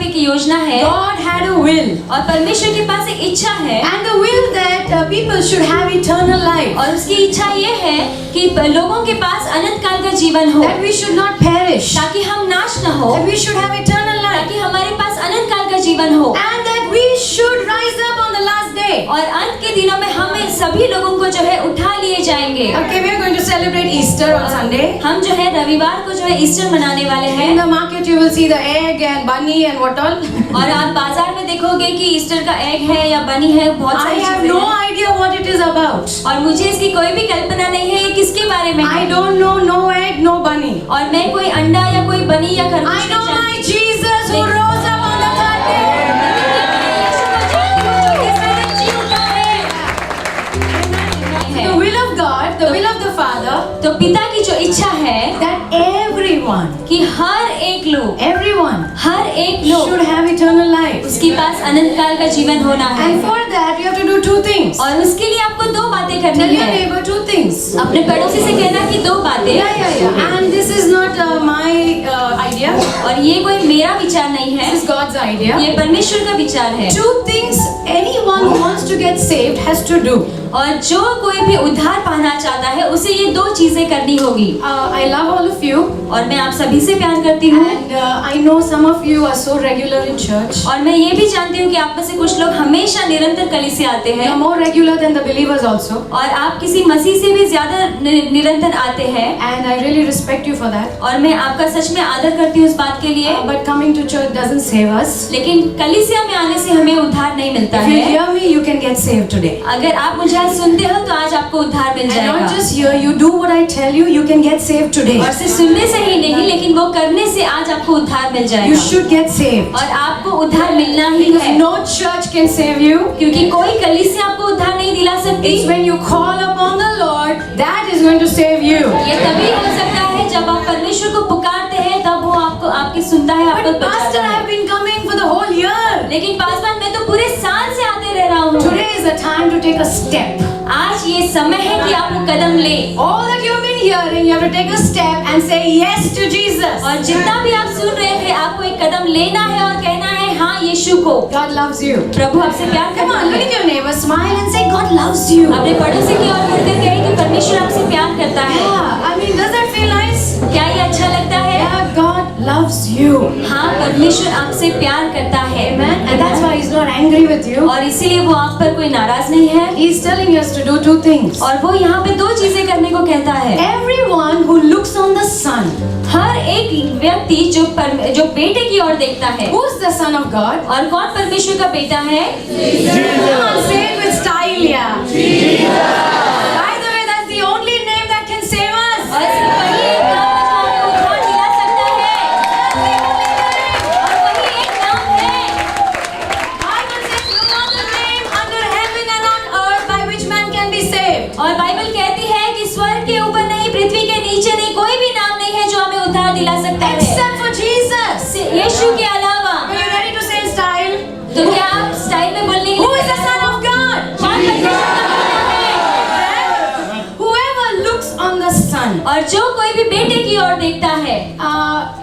एक योजना है, God had a will, और परमेश्वर के पास एक इच्छा है, and the will that people should have eternal life, और उसकी इच्छा ये है कि लोगों के पास अनंत काल का जीवन हो, that we should not perish, ताकि हम नाश न हो, that we should have eternal life, ताकि हमारे पास अनंत काल का जीवन हो, and that we should rise up on the last day. और अंत के दिनों में हमें सभी लोगों को जो है उठा लिए जाएंगे। Okay, we are going to celebrate Easter on Sunday. हम जो है रविवार को जो है ईस्टर मनाने वाले In हैं, the market you will see the egg and bunny and what all. और आप बाजार में देखोगे कि ईस्टर का एग है या बनी है, बहुत I सारी have चीजें no हैं। idea what it is about. और मुझे इसकी कोई भी कल्पना नहीं है ये किसके बारे में I है। don't know, no egg, no bunny. और मैं कोई अंडा या कोई बनी या I खरगोश know नहीं my Jesus who rose up on the third day. The will of God, the will of the Father, तो पिता की जो इच्छा है that everyone, कि हर एक लोग should have eternal life. उसके पास अनंत काल का जीवन होना है, And for that you have to do two things. और उसके लिए आपको दो बातें Tell करनी your है। neighbor two things. अपने पड़ोसी से कहना कि दो बातें, Yeah. And this is not my idea. और ये कोई मेरा विचार नहीं है, This is God's idea. ये परमेश्वर का विचार है। Two things anyone who wants to get saved has to do. और जो कोई भी उद्धार पाना चाहता है उसे ये दो चीजें करनी होगी। I love all of you. और मैं आप सभी से प्यार करती हूँ, And I know some of you are so regular in church. और मैं ये भी जानती हूँ कि आप में से कुछ लोग हमेशा निरंतर कलीसिया आते You हैं, are more regular than the believers also. और आप किसी मसीह से भी ज्यादा निरंतर आते हैं, And I really respect you for that. और मैं आपका सच में आदर करती हूँ उस बात के लिए। But coming to church doesn't save us. लेकिन कलीसिया में आने से हमें उद्धार नहीं मिलता If you है। hear me, you can get saved today. अगर आप मुझे आज सुनते हो तो आज आपको उद्धार मिल And जाएगा। not just hear, you do what I tell you, you can get saved today. और सिर्फ सुनने से ही नहीं, लेकिन वो करने से आज आपको उद्धार मिल You जाएगा, should get saved. और आपको उद्धार मिलना ही Because है, no church can save you. क्योंकि कोई कलीसिया आपको उद्धार नहीं दिला सकती। It's when you call upon the Lord that is going to save you. ये तभी हो सकता है जब आप परमेश्वर को पुकारते हैं, तब वो आपको आपकी सुनता है, आपको But बचाता Pastor, है। I've been coming for the whole year. लेकिन पासवान, मैं तो पूरे साल से आते रह रहा हूँ। Today is the time to take a step. आज ये समय है कि आप वो कदम ले, All that you've been hearing, you have to take a step and say yes to Jesus. और जितना भी आप सुन रहे थे आपको एक कदम लेना है और कहना है हाँ यीशु को। God loves you. प्रभु आपसे प्यार Come करता on, look है। at your neighbor, smile and say God loves you. अपने पड़ोसी की ओर मुड़कर कहे कि परमेश्वर आपसे प्यार करता है। Yeah, I mean, does that feel nice? क्या ये अच्छा लगता है? Yeah, God loves you. हाँ, परमेश्वर आपसे प्यार करता है। Amen. And that's why He's not angry with you. और इसीलिए वो आप पर कोई नाराज नहीं है, He's telling us to do two things. और वो यहाँ पे दो चीजें करने को कहता है। Everyone who looks on the Son. हर एक व्यक्ति जो बेटे की ओर देखता है, Who's the Son of God? और कौन परमेश्वर का बेटा है? Come on, say it with style, yeah. By the way, that's the only name that can save us. और सिर्फ वही एक नाम है जो हमें उद्धार दिला सकता है, और वही एक नाम है। Bible says no other name under heaven and on earth by which man can be saved. और बाइबल कहती है कि स्वर्ग के ऊपर नहीं, पृथ्वी के नीचे नहीं, कोई भी नाम नहीं है जो हमें उद्धार दिला सकता है, Except for Jesus. यीशु के अलावा। Are you ready to say in style? तो क्या आप स्टाइल में बोलने के Who लिए is the Son of God? कौन परमेश्वर का बेटा है? Whoever looks on the Son. और जो कोई भी बेटे की ओर देखता है।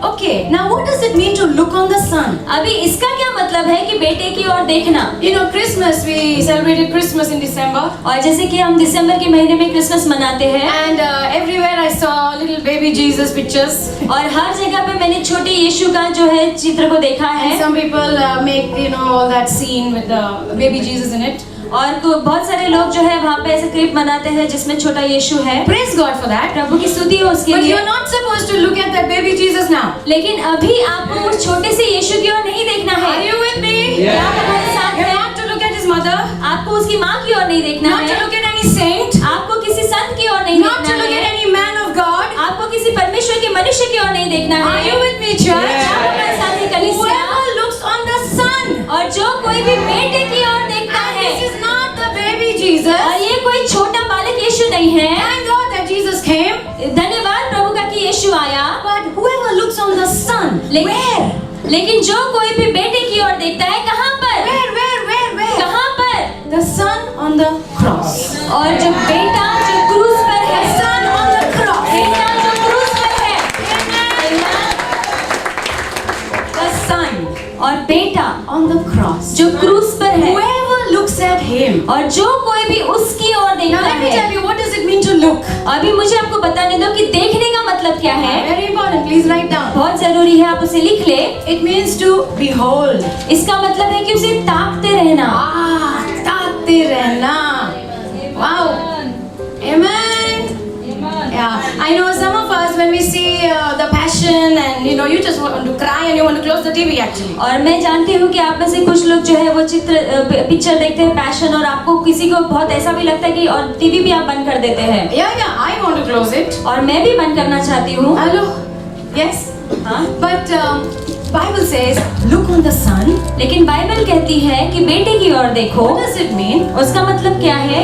Okay, now what does it mean to look on the Son? अभी इसका क्या मतलब है कि बेटे की ओर देखना? You know, Christmas, we celebrated Christmas in December. और जैसे कि हम दिसंबर के महीने में क्रिसमस मनाते हैं, And everywhere I saw little baby Jesus pictures. और हर जगह पे मैंने छोटे यीशु का जो है चित्र को देखा And है, some people make, you know, all that scene with the baby Jesus in it. और बहुत सारे लोग जो है वहाँ पे ऐसे क्लिप बनाते हैं जिसमें छोटा यीशु है। Praise God for that. प्रभु की स्तुति हो उसके But लिए। you're not supposed to look at that baby Jesus now. लेकिन अभी आपको उस छोटे से यीशु की ओर नहीं देखना है। Are you with me? क्या आप हमारे साथ You're हैं? not to look at his mother. आपको उसकी माँ की ओर नहीं देखना Not to है, look at any saint. आपको किसी संत की ओर नहीं Not to देखना look at है, any man of God. आपको किसी परमेश्वर के मनुष्य की ओर नहीं देखना Are you है। with me, church? क्या आप हमारे साथ हैं कलीसिया? Whoever looks on the Son. और जो कोई भी बेटे की ओर देखता And है, this is not the baby Jesus. और ये कोई छोटा बालक यीशु नहीं है। Thank God that Jesus came. धन्यवाद प्रभु का कि यीशु आया। But whoever looks on the Son. Where? लेकिन जो कोई भी बेटे की ओर देखता है, कहाँ पर? Where? कहाँ पर? The Son on the cross. और जो बेटा जो क्रूस पर है, The Son on the cross. बेटा जो क्रूस पर है, The Son. और बेटा जो क्रूस पर है, whoever looks at him. और जो कोई भी उसकी ओर Now देखता let me है। tell you, what does it mean to look? अभी मुझे आपको बताने दो कि देखने का मतलब क्या है। Very important, please write down. बहुत जरूरी है, आप उसे लिख ले। It means to behold. इसका मतलब है कि उसे ताकते रहना। ताकते रहना. Wow. Amen. Yeah, I know some of us when we see the passion and you just want to cry and you want to close the TV actually. और मैं जानती हूँ कि आप में से कुछ लोग जो है वो पिक्चर देखते हैं पैशन, और आपको किसी को बहुत ऐसा भी लगता है कि और टीवी भी आप बंद कर देते हैं। Yeah, I want to close it. और मैं भी बंद करना चाहती हूँ। Hello. Yes. हाँ। But Bible says, look on the sun. लेकिन बाइबल कहती है कि बेटे की ओर देखो। What does it mean? उसका मतलब क्या है?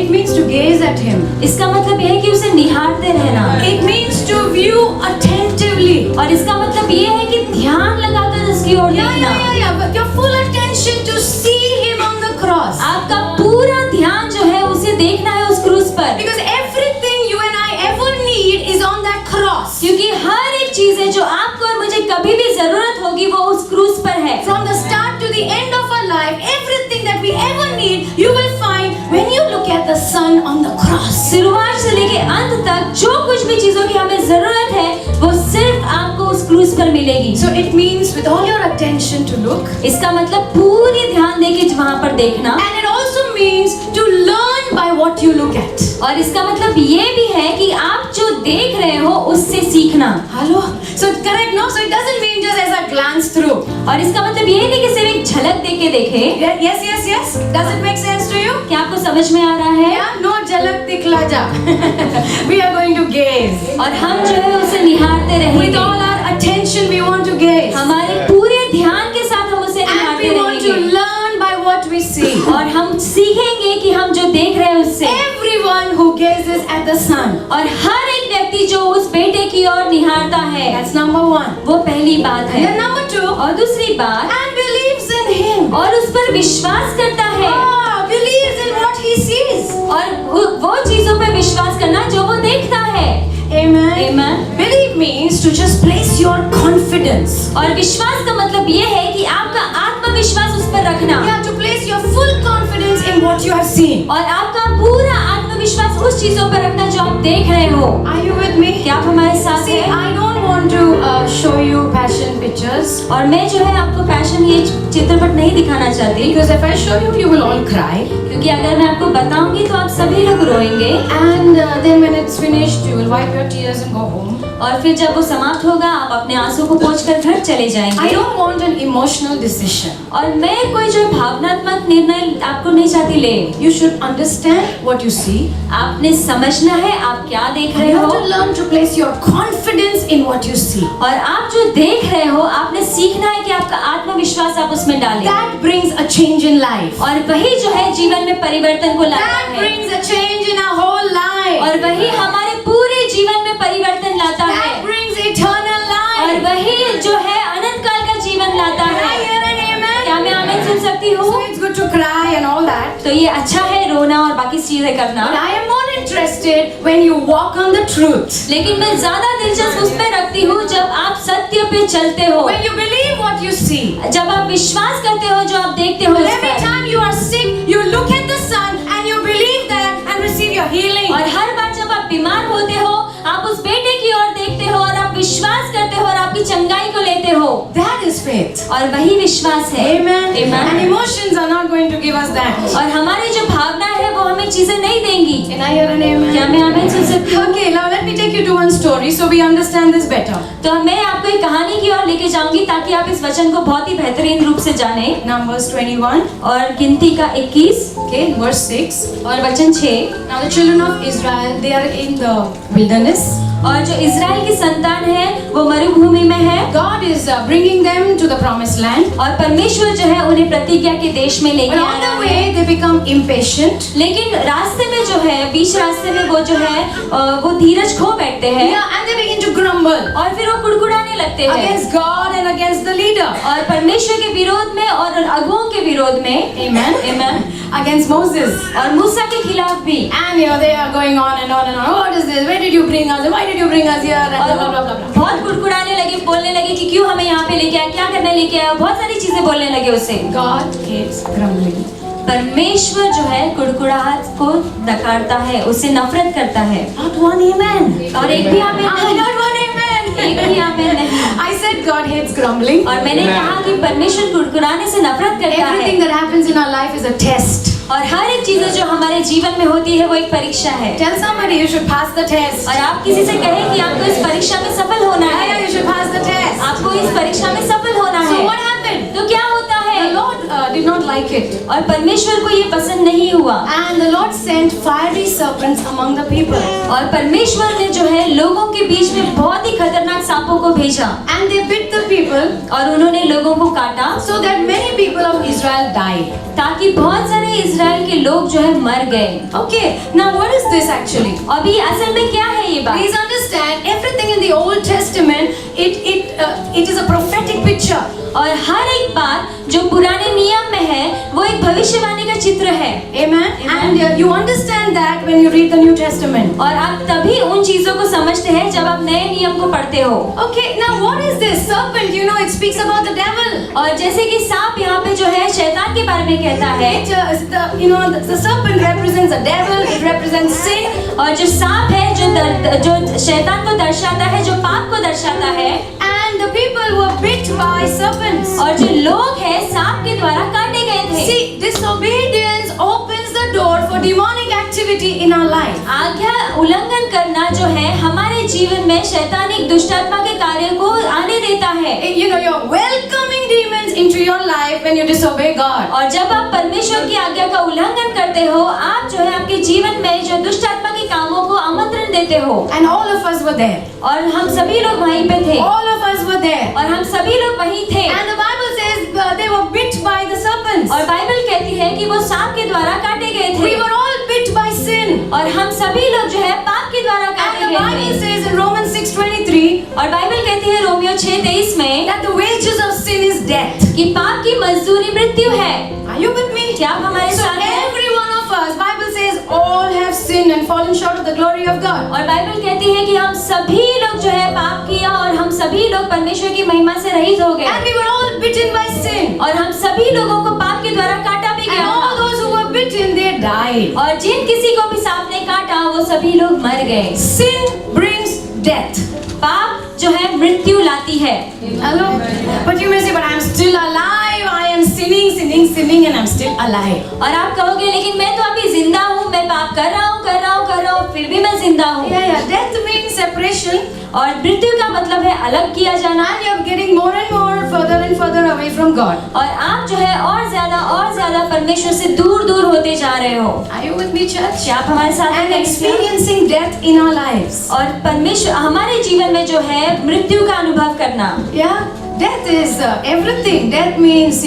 It means to gaze at him. इसका मतलब यह है कि उसे निहारते रहना। It means to view attentively. और इसका मतलब ये है कि ध्यान लगाकर उसकी ओर देखना। Yeah. But your full attention to see him on the cross. आपका पूरा ध्यान जो है उसे देखना है उस क्रूस पर। Because everything you and I ever need is on that cross. क्योंकि हर एक चीज है जो आपको और मुझे कभी भी जरूरत होगी वो उस क्रूस पर है। From the start to the end of our life, everything that we ever need, you will find when you look at the Son on the cross. शुरुआत से लेके अंत तक जो कुछ भी चीजों की हमें जरूरत है वो सिर्फ आपको उस क्रूस पर मिलेगी। So it means with all your attention to look. इसका मतलब पूरी ध्यान देके वहाँ पर देखना। And it also means to learn by what you look at. और इसका मतलब ये भी है कि आप जो देख रहे हो उससे सीखना। Hello? So correct, no? So it doesn't mean just as a glance through. और इसका मतलब ये नहीं कि सिर्फ एक झलक देख के देखे। Yes. Does it make sense to you? क्या आपको समझ में आ रहा है? Yeah, no झलक दिखला जा. We are going to gaze. और हम जो है उसे निहारते With रहेंगे। all our attention we want to gaze. हमारे पूरे ध्यान के साथ हम उसे And निहारते we want to रहेंगे। learn by what we see. और हम सीखेंगे कि हम जो देख रहे हैं उससे। Everyone who gazes at the sun. और हर एक व्यक्ति जो उस बेटे की ओर निहारता है, That's number one. वो पहली बात And है। then number two. और दूसरी बात, And believes in him. और उस पर विश्वास करता है। Believes in what he sees. और वो चीजों पर विश्वास करना जो वो देखता है। Amen. Amen. Believe means to just place your confidence. और विश्वास का मतलब ये है कि आपका आत्मविश्वास उस पर रखना। Yeah, to place your full confidence in what you have seen. और आपका पूरा आत्मविश्वास उस चीजों पर रखना जो आप देख रहे हो। Are you with me? क्या आप हमारे साथ See, हैं? I don't want to show you passion pictures और मैं जो है आपको पैशन ये चित्रपट नहीं दिखाना चाहती, because if I show you, you will all cry. क्योंकि अगर मैं आपको बताऊंगी तो आप सभी लोग रोएंगे। And then when it's finished, you will wipe your tears and go home. और फिर जब वो समाप्त होगा आप अपने आंसू को पोंछकर घर चले I जाएंगे। don't want an emotional decision. और मैं कोई जो भावनात्मक निर्णय आपको नहीं चाहती ले। You should understand what you see. आपने समझना है आप क्या देख रहे You हो, have to learn to place your confidence in what you see. और आप जो देख रहे हो आपने सीखना है कि आपका आत्मविश्वास आप उसमें डालें। That brings a change in life. और वही जो है जीवन में परिवर्तन को लाता That है, brings a change in our whole life. और वही हमारे पूरे जीवन में परिवर्तन लाता That है, brings eternal और life. वही जो है अनंत काल का जीवन लाता Can I है। hear an amen? क्या मैं आमीन सुन सकती हूँ? So it's good to cry and all that. तो ये अच्छा है रोना और बाकी चीजें करना, But I am more interested when you walk on the truth. लेकिन मैं ज्यादा दिलचस्प उसमें रखती हूँ जब आप सत्य पे चलते हो, When you believe what you see. जब आप विश्वास करते हो जो आप देखते हो उस Every पर। time you are sick, you look at the sun and you believe that and receive your healing. और हर बार जब आप बीमार होते हो आप उस बेटे की ओर देखते हो और आप विश्वास करते हो और आपकी चंगाई को लेते हो, That is faith. और वही विश्वास है। Amen. Amen. And emotions are not going to give us that. और हमारी जो भावना है वो हमें चीजें नहीं देंगी। Can I hear an amen? क्या मैं आमीन सुन सकती हूँ? Okay, now let me take you to one story so we understand this better. तो मैं आपको एक कहानी की ओर लेके जाऊंगी ताकि आप इस वचन को बहुत ही बेहतरीन रूप से जाने। Numbers 21, और गिनती का 21 okay, verse 6. और वचन 6। Now the children of Israel, they are in the wilderness. और जो इजराइल की संतान है वो मरुभूमि में है, God is bringing them to the promised land. और परमेश्वर जो है उन्हें प्रतिज्ञा के देश में लेके But आ on the रहा way, है। they become impatient. लेकिन रास्ते में जो है बीच रास्ते में वो जो है वो धीरज खो बैठते हैं Yeah, and they begin to grumble और फिर वो कुड़कुड़ाने लगते हैं against God and against the leader. और परमेश्वर के विरोध में और अगुओं के विरोध में Amen. Amen. Against Moses. और मूसा के खिलाफ भी And they are going on and on and on. What is this? Where did you bring us? Why did you bring us here? And और blah blah blah blah. बहुत कुड़कुड़ाने लगे, बोलने लगे कि क्यों हमें यहाँ पे लेके आया, क्या करने लेके आया, बहुत सारी चीजें बोलने लगे उसे। God hates grumbling. परमेश्वर जो है कुड़कुड़ाहट को नकारता है, उससे नफरत करता है। Not one amen. और एक भी आमीन नहीं। Not one amen. एक भी आमीन नहीं। I said God hates grumbling. और मैंने कहा कि परमेश्वर कुड़कुड़ाने से नफरत करता है। Everything that happens in our life is a test. और हर एक चीज जो हमारे जीवन में होती है वो एक परीक्षा है। Tell somebody you should pass the test. और आप किसी से कहें कि आपको इस परीक्षा में सफल होना Yeah, है, you should pass the test. आपको इस परीक्षा में सफल होना So है, what happened? तो क्या होता है? The Lord did not like it. और परमेश्वर को ये पसंद नहीं हुआ And the Lord sent fiery serpents among the people. और परमेश्वर ने जो है लोगों के बीच में बहुत ही खतरनाक सांपों को भेजा And they bit the people और उन्होंने लोगों को काटा so that many people of Israel died. ताकि बहुत सारे इजराइल के लोग जो है मर गए। Okay, now what is this actually? अभी असल में क्या है ये बात? Please understand, everything in the Old Testament, it is a prophetic picture. और हर एक बात जो पुराने नियम में है वो एक भविष्यवाणी का चित्र है। Amen. And you understand that when you read the New Testament. और आप तभी उन चीजों को समझते हैं जब आप नए नियम को पढ़ते हो। Okay, now what is this serpent? You know, it speaks about the devil. और जैसे कि सांप यहाँ पे जो है शैतान के बारे में कहता है, The serpent represents the devil. It represents sin. और जो सांप है जो शैतान को दर्शाता है, जो पाप को दर्शाता है, And the people were bit by serpents. और जो लोग हैं सांप के द्वारा काटे गए थे। See, disobedience opens the door for demonic activity in our life. आज्ञा उल्लंघन करना जो है हमारे जीवन में शैतानिक दुष्टात्मा के कार्य को आने देता है। You know, you're welcoming demons into your life when you disobey God. और जब आप परमेश्वर की आज्ञा का उल्लंघन करते हो, आप जो है आपके जीवन में जो दुष्टात्मा के कामों को आमंत्रण देते हो। And all of us were there. और हम सभी लोग वहीं पे थे। All of us were there. और हम सभी लोग वहीं थे। And the Bible says they were bit by the serpents. और बाइबल कहती है कि वो सांप के द्वारा काटे गए थे। We were all bit by sin. और हम सभी लोग जो है पाप के द्वारा And काटे the गए Bible थे। says in Romans 6:23 और बाइबल कहती है रोमियो 6:23 में that the wages of sin is death. कि पाप की मजदूरी मृत्यु है। Are you with me? क्या आप हमारे So साथ हैं? every one of us, Bible says, all have sinned and fallen short of the glory of God. और बाइबल कहती है कि हम सभी लोग जो है पाप किया और हम सभी लोग परमेश्वर की महिमा से रहित हो गए। And we were all bitten by sin. और हम सभी लोगों को पाप के द्वारा काटा भी And गया all था। those who were bitten, they died. और जिन किसी को भी सांप ने काटा वो सभी लोग मर गए। Sin brings death. पाप जो है मृत्यु लाती है। Hello? But you may say, but I'm still alive. I am sinning, and I'm still alive. और आप कहोगे लेकिन मैं तो अभी जिंदा हूँ, मैं पाप कर रहा हूँ, फिर भी मैं जिंदा हूँ। Yeah. Death means separation. और मृत्यु का मतलब है अलग किया जाना। And you're getting more and more further and further away from God. और आप जो है और ज्यादा परमेश्वर से दूर होते जा रहे हो। Are you with me, church? क्या आप हमारे साथ And हैं? experiencing death in our lives. और परमेश्वर हमारे जीवन में जो है मृत्यु का अनुभव करना। Yeah, death is everything. Death means,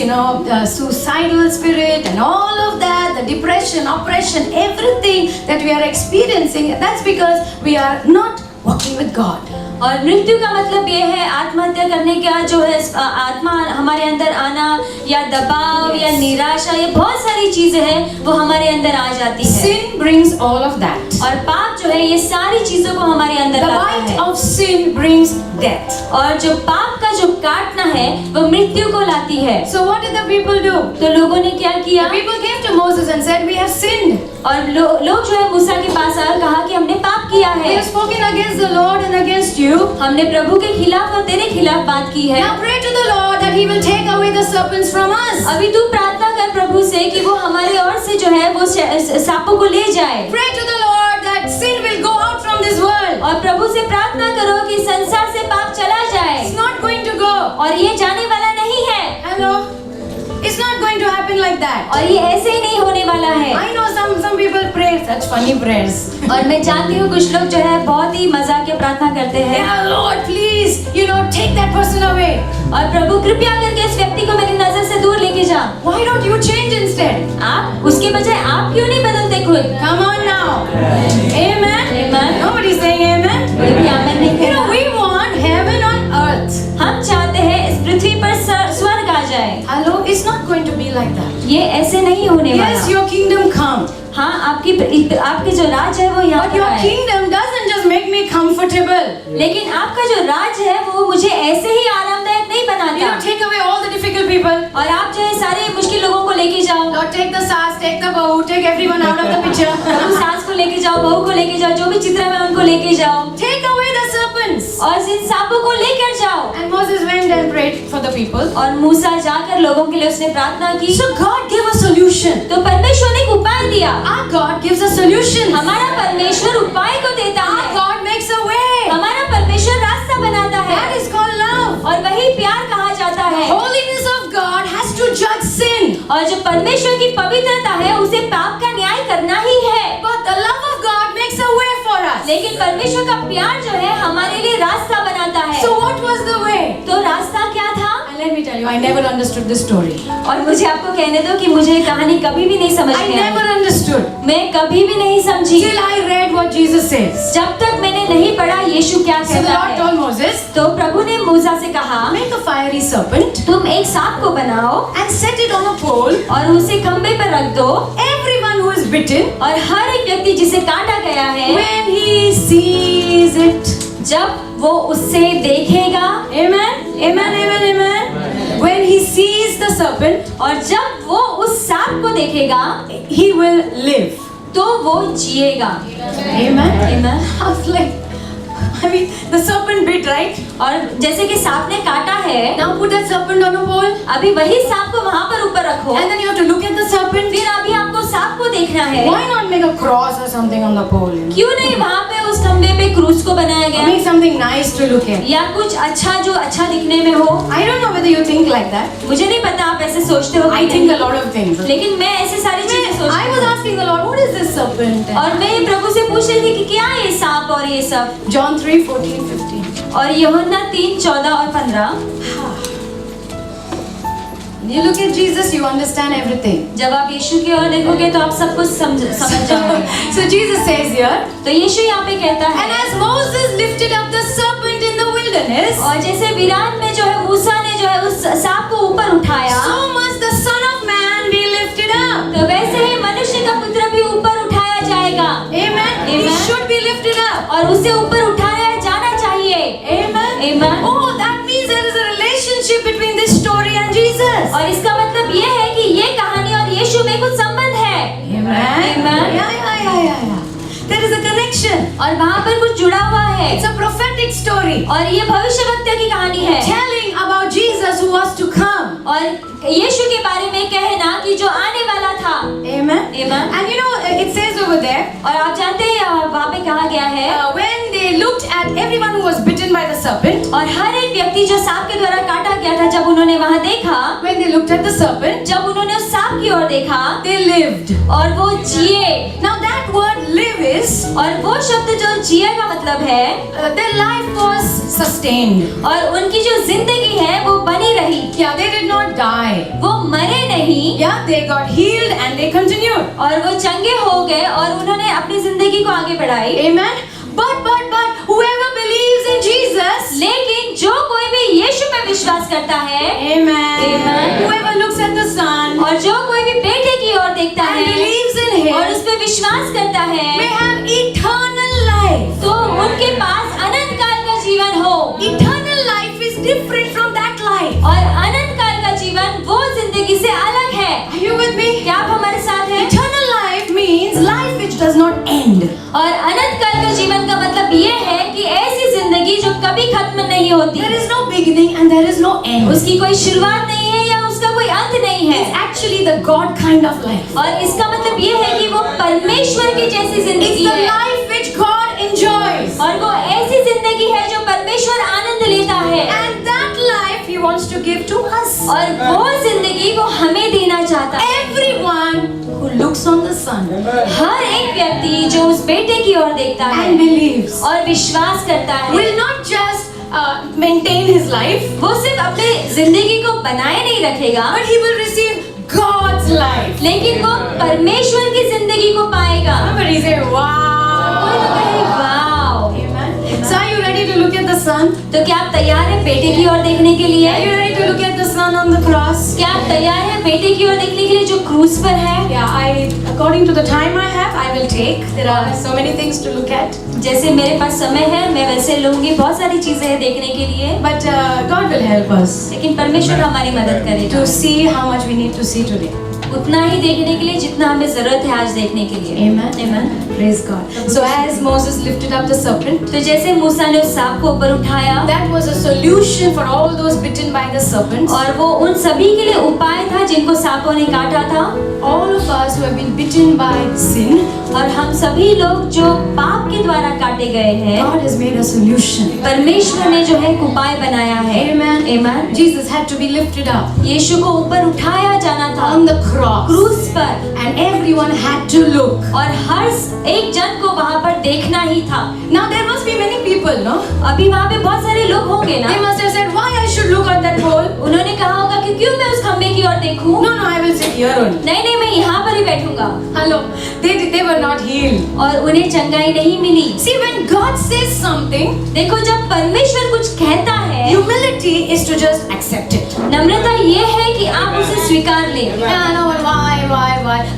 suicidal spirit and all of that, the depression, oppression, everything that we are experiencing. That's because we are not walking with God. और मृत्यु का मतलब ये है आत्महत्या करने का जो है आत्मा हमारे अंदर आना या दबाव या निराशा, ये बहुत सारी चीजें हैं वो हमारे अंदर आ जाती है। Sin brings all of that. और पाप जो है ये सारी चीजों को हमारे अंदर The लाता bite है। of sin brings death. और जो पाप का जो काटना है वो मृत्यु को लाती है। So what did the people do? तो लोगों ने क्या किया? The people came to Moses and said, we have sinned. और लोग जो है मूसा के पास आए और कहा कि हमने पाप किया We है, have spoken against the Lord and against you. हमने प्रभु के खिलाफ और तेरे खिलाफ बात की है। Now pray to the Lord that He will take away the serpents from us. अभी तू प्रार्थना कर प्रभु से कि वो हमारे ओर से जो है वो सांपों को ले जाए। Pray to the Lord that sin will go out from this world. और प्रभु से प्रार्थना करो कि संसार से पाप चला जाए। It's not going to go. और ये जाने वाला नहीं है। Hello? It's not going to happen like that. और ये ऐसे ही नहीं होने वाला है। I know some people pray such funny prayers. और मैं जानती हूँ कुछ लोग जो है बहुत ही मजाक के प्रार्थना करते हैं। Yeah, Lord, please, take that person away. और प्रभु कृपया करके इस व्यक्ति को मेरी नजर से दूर लेके जा। Why don't you change instead? आप उसके बजाय आप क्यों नहीं बदलते खुद? Come on now. Amen. Amen. Nobody's saying amen. कोई भी आमेन नहीं You know, कहता। we want heaven on earth. हम चाहते हैं इस पृथ्वी पर स्वर्ग आ जाए। Hello, it's not going to be like that. ये ऐसे नहीं होने Yes, वाला। your kingdom come. हाँ, आपके जो राज है वो यहाँ But पर your आए। kingdom doesn't just make me comfortable. लेकिन आपका जो राज है वो मुझे ऐसे ही आरामदायक नहीं You बनाता। know, take away all the difficult people. और आप जो है सारे मुश्किल लोगों को लेके जाओ। Lord, take the sas, take the bahu, take everyone out of the picture. प्रभु सास को लेके जाओ, बहू को लेके जाओ, जो भी चित्र में उनको लेके जाओ Take away the serpents. और इन सांपों को लेकर जाओ। And Moses went and prayed for the people. और मूसा जाकर लोगों के लिए उसने प्रार्थना की। So God gave a solution. तो परमेश्वर ने एक उपाय दिया। Our God gives a solution. हमारा परमेश्वर उपाय को देता Our है। God makes a way. हमारा परमेश्वर रास्ता बनाता है That is called love. और वही प्यार कहा जाता है। Holiness of God has to judge sin. और जो परमेश्वर की पवित्रता है उसे पाप का न्याय करना ही है। But the love of God makes a way for us. लेकिन परमेश्वर का प्यार जो है हमारे लिए रास्ता बनाता है। So what was the way? तो रास्ता क्या था? And let me tell you, I never understood this story. और मुझे आपको कहने दो कि मुझे ये कहानी कभी भी नहीं समझ I में never आई। understood. मैं कभी भी नहीं समझी Till I read what Jesus says. जब तक मैंने नहीं पढ़ा यीशु क्या So the कहता Lord है। told Moses, तो प्रभु ने मूसा से कहा, make a fiery serpent तुम एक सांप को बनाओ and set it on a pole. और उसे खंबे पर रख दो Everyone who is bitten, और हर एक व्यक्ति जिसे काटा गया है when he sees it. जब वो उससे देखेगा Amen. Amen. Amen. Amen. When he sees the serpent, और जब वो उस सांप को देखेगा he will live. तो वो जिएगा। Amen. Amen. I was like, I mean, the serpent bit, right? और जैसे कि सांप ने काटा है, Now put that serpent on a pole, अभी वही सांप को वहाँ पर ऊपर रखो, and then you have to look at the serpent. फिर अभी आपको सांप को देखना है। Why not make a cross or something on the pole? You know? क्यों नहीं वहाँ पे उस खंबे पे क्रूस को बनाया गया Make something nice to look at. या कुछ अच्छा जो अच्छा दिखने में हो। I don't know whether you think like that. मुझे नहीं पता आप ऐसे सोचते हो I कि think नहीं, a lot of things. लेकिन मैं ऐसे सारी चीजें I सोचती was हूँ asking the Lord, what is this serpent? और मैं प्रभु से पूछ रही थी कि क्या है ये सांप और ये सब। John 3:14-15. और यूहन्ना 3:14 और 15। You look at Jesus, you understand everything. जब आप यीशु की ओर देखोगे तो आप सब कुछ समझ जाओगे। So Jesus says here, तो यीशु यहाँ पे कहता है, and as Moses lifted up the serpent in the wilderness, और जैसे विरान में जो है मूसा ने जो है उस सांप को ऊपर उठाया, so must the Son of Man be lifted up. तो वैसे ही मनुष्य का पुत्र भी ऊपर उठाया जाएगा। Amen. He Amen. should be lifted up. और उसे ऊपर उठाया जाना चाहिए। Amen. Amen. Oh, that means there is a relationship between this story and Jesus. और इसका मतलब ये है कि ये कहानी और यीशु में कुछ संबंध है। Amen. Amen. Yeah. There is a connection. और वहाँ पर कुछ जुड़ा हुआ है। It's a prophetic story. और ये भविष्यवक्ता की कहानी है। Telling about Jesus who was to come. और यीशु के बारे में कहना कि जो आने वाला था। Amen. Amen. And you know, it says over there, और आप जानते हैं वहाँ पे कहा गया है, when they looked at everyone who was bitten by the serpent, और हर एक व्यक्ति जो सांप के द्वारा काटा गया था, जब उन्होंने वहाँ देखा, when they looked at the serpent, जब उन्होंने उस सांप की ओर देखा, they lived. और वो जिए। Now that word live is, और वो शब्द जो जिए का मतलब है, their life was sustained. और उनकी जो जिंदगी है वो बनी रही। Yeah, they did not die. वो मरे नहीं। Yeah, they got healed and they continued. और वो चंगे हो गए और उन्होंने अपनी जिंदगी को आगे बढ़ाई। Amen. But whoever believes in Jesus, लेकिन जो कोई भी यीशु में विश्वास करता है, Amen. Amen. Whoever looks at the Son और जो कोई भी बेटे की ओर देखता and है believes in Him, और उस पे विश्वास करता may है, have eternal life. तो उनके पास अनंत काल का जीवन हो। Eternal life is different from that life. और अनंत काल का जीवन वो जिंदगी से अलग है। Are you with me? क्या आप हमारे साथ हैं? Eternal life means life which does not end. और अनंत काल का जीवन का मतलब ये है कि ऐसी जिंदगी जो कभी खत्म नहीं होती, There is no beginning and there is no end. उसकी कोई शुरुआत नहीं है या उसका कोई अंत नहीं है। It's actually the God kind of life. और इसका मतलब ये है कि वो परमेश्वर की जैसी It's जिंदगी the है, life which God enjoys. और वो ऐसी जिंदगी है जो परमेश्वर आनंद लेता है, And that life He wants to give to us. और वो जिंदगी वो हमें देना चाहता है। Everyone who looks on the Son हर एक व्यक्ति जो उस बेटे की ओर देखता है and believes और विश्वास करता है, will not just maintain his life, वो सिर्फ अपनी जिंदगी को बनाए नहीं रखेगा, but he will receive God's life. लेकिन वो परमेश्वर की जिंदगी को पाएगा। Somebody say, wow. तो क्या आप तैयार हैं बेटे की ओर देखने के लिए? Are you ready to look at the Son on the cross? क्या आप तैयार हैं बेटे की ओर देखने के लिए जो क्रूस पर है? Yeah, according to the time I have, I will take. There are so many things to look at. जैसे मेरे पास समय है मैं वैसे लूंगी, बहुत सारी चीजें हैं देखने के लिए, But God will help us लेकिन परमेश्वर हमारी मदद करेगा to see how much we need to see today. उतना ही देखने के लिए जितना हमें जरूरत है आज देखने के लिए। Amen. Amen. Praise God. So as Moses lifted up the serpent, तो जैसे मूसा ने उस सांप को ऊपर उठाया that was a solution for all those bitten by the serpents. और वो उन सभी के लिए उपाय था जिनको सांपों ने काटा था। All of us who have been bitten by sin, और हम सभी लोग जो पाप के द्वारा काटे गए हैं, God has made a solution. परमेश्वर ने जो है एक उपाय बनाया है। Amen. Amen. Jesus had to be lifted up यीशु को ऊपर उठाया जाना था on the cross, क्रूस पर, and everyone had to look. और हर एक जन को वहाँ पर देखना ही था। Now there must be many people, no? अभी वहाँ पे बहुत सारे लोग होंगे They ना, must have said, "Why I should look at that pole?" उन्होंने कहा होगा कि क्यों मैं उस खम्भे की ओर देखूं? No, I will sit here only. नहीं नहीं, मैं यहाँ पर ही बैठूंगा। Hello, they were not healed. और उन्हें चंगाई नहीं मिली। See, when God says something, देखो जब परमेश्वर कुछ कहता है, humility is to just accept it. नम्रता ये है कि आप उसे स्वीकार लें। Yeah, no, but why?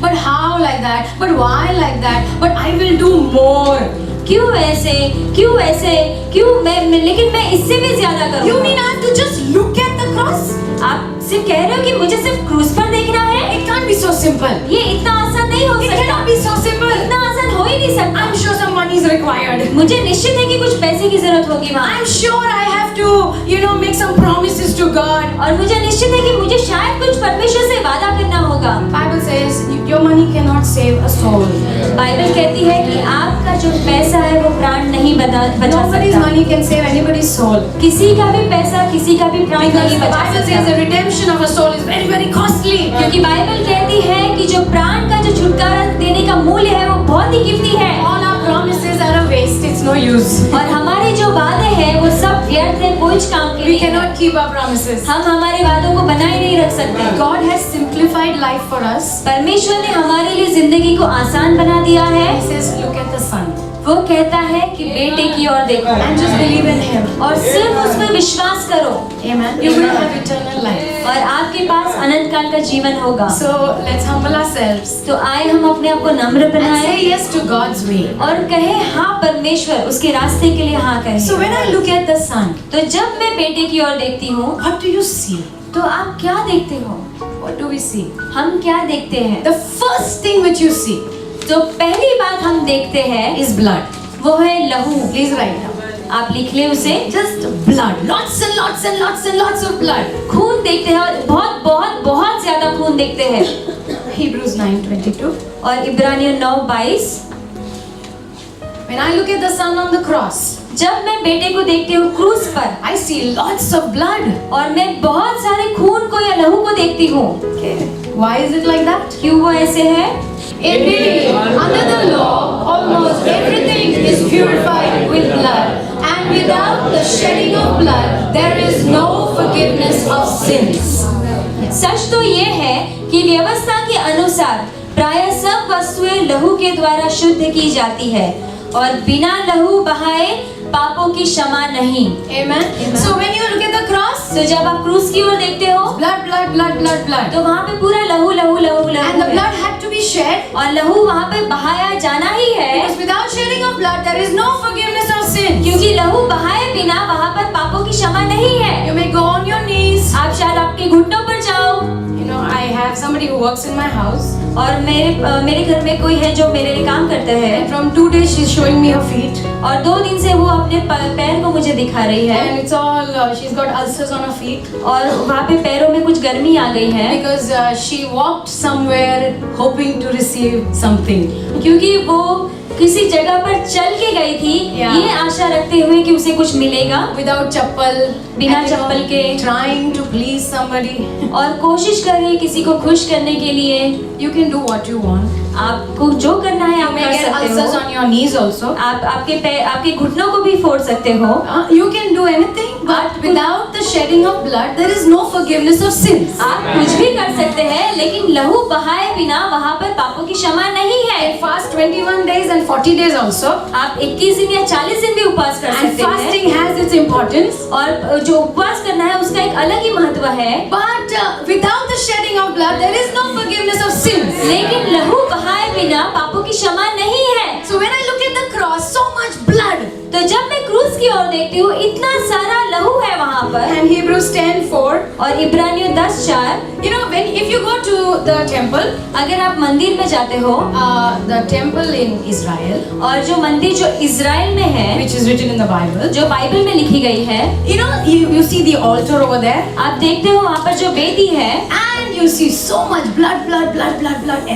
But how like that? But why like that? But I will do more. क्यों ऐसे, क्यों मैं लेकिन मैं इससे भी ज्यादा You करूँगा। mean I have to just look at the cross? आप सिर्फ कह रहे हो कि मुझे सिर्फ क्रूस पर देखना है? It can't be so simple. ये इतना आसान नहीं हो It सकता। cannot be so simple. इतना आसान हो ही नहीं सकता। I'm sure some money is required. मुझे निश्चित है कि कुछ पैसे की जरूरत होगी वहाँ। I'm sure I have to, make some promises to God. और मुझे निश्चित है कि मुझे शायद कुछ परमेश्वर से वादा करना होगा। Bible says your money cannot save a soul. Bible कहती है कि आपका जो पैसा है वो प्राण नहीं बचा Nobody's सकता। money can save anybody's soul. किसी का भी पैसा किसी का भी प्राण Because नहीं the बचा Bible says the सकता। redemption of a soul is very, very costly. क्योंकि बाइबल कहती है कि जो प्राण का जो छुटकारा देने का मूल्य है वो बहुत ही कीमती है। All our promises are a waste. It's no use. और हमारे जो वादे हैं वो सब व्यर्थ है, कोई काम के We नहीं है। cannot keep our promises. हम हमारे वादों को बनाए नहीं रख सकते। God has simplified life for us. परमेश्वर ने हमारे लिए जिंदगी को आसान बना दिया है। He says, look at the Son वो कहता है कि बेटे की ओर देखो and just believe in Him. और सिर्फ उस पर विश्वास करो Amen. You will have eternal life. और आपके पास अनंत काल का जीवन होगा। So let's humble ourselves तो आए हम अपने आप को नम्र and say बनाएं yes to God's way. और कहें हाँ परमेश्वर, उसके रास्ते के लिए हाँ कहें। So when I look at the Son, तो जब मैं बेटे की ओर देखती हूँ what do you see? तो आप क्या देखते हो? What do we see? हम क्या देखते हैं? The first thing which you see तो पहली बात हम देखते हैं is blood. वो है लहू। Please write down. आप लिख ले उसे। Just blood. Lots and lots and lots and lots of blood. खून देखते हैं और बहुत बहुत बहुत ज्यादा खून देखते हैं। Hebrews 9:22. और इब्रानियों 9:22 When I look at the Son on the cross, जब मैं बेटे को देखती हूँ क्रूस पर I see lots of blood. और मैं बहुत सारे खून को या लहू को देखती हूँ। Okay. Why is it like that? क्यों वो ऐसे है? Indeed, under the law, almost everything is purified with blood, and without the shedding of blood, there is no forgiveness of sins. सच तो ये है कि व्यवस्था के अनुसार प्रायः सब वस्तुएं लहू के द्वारा शुद्ध की जाती है और बिना लहू बहाए पापों की क्षमा नहीं। Amen. So when you look at the cross, तो जब आप क्रूस की ओर देखते हो blood, blood, blood, blood, blood, तो वहाँ पे पूरा लहू लहू लहू लहू and the है। blood had to be shed. और लहू वहाँ पे बहाया जाना ही है Because without shedding of blood, there is no forgiveness of sins. क्योंकि लहू बहाए बिना वहाँ पर पापों की क्षमा नहीं है। You may go on your knees. आप शायद आपके घुटनों पर जाओ। I have somebody who works in my house, और मेरे घर में कोई है जो मेरे लिए काम करता है and from 2 days she's showing me her feet, और 2 दिन से वो अपने पैर को मुझे दिखा रही है and it's all she's got ulcers on her feet और वहाँ पे पैरों में कुछ गर्मी आ गई है because she walked somewhere hoping to receive something. क्योंकि वो किसी जगह पर चल के गई थी Yeah. ये आशा रखते हुए कि उसे कुछ मिलेगा Without chappal, बिना and, चप्पल के trying to please somebody. और कोशिश कर रही है किसी को खुश करने के लिए। You can do what you want. आपको जो करना है You आप may कर get सकते ulcers हो। on your knees also. आप आपके घुटनों को भी फोड़ सकते हो। You can do anything, but without the shedding of blood, there is no forgiveness of sins. आप कुछ भी कर सकते हैं, लेकिन लहू बहाए बिना वहाँ पर पापों की क्षमा नहीं है। And fast 21 days and 40 days also. आप 21 दिन या 40 दिन भी उपवास कर And सकते हैं। fasting has its importance. और जो उपवास करना है उसका एक अलग ही महत्व है। But without the shedding of blood, there is no forgiveness of sins. लेकिन लहू बहाए बिना पापों की क्षमा नहीं है। So when I look at the cross, so much blood. तो जब मैं क्रूस की ओर देखती हूँ, इतना सारा लहू है वहाँ पर। And Hebrews 10:4. और इब्रानियों 10:4, You know, if you go to the temple, अगर आप मंदिर में जाते हो, the temple in Israel, और जो मंदिर जो इज़राइल में है, which is written in the Bible, जो बाइबल में लिखी गई है, you know, you see the altar over there, आप देखते हो वहाँ पर जो वेदी है, and you see so much blood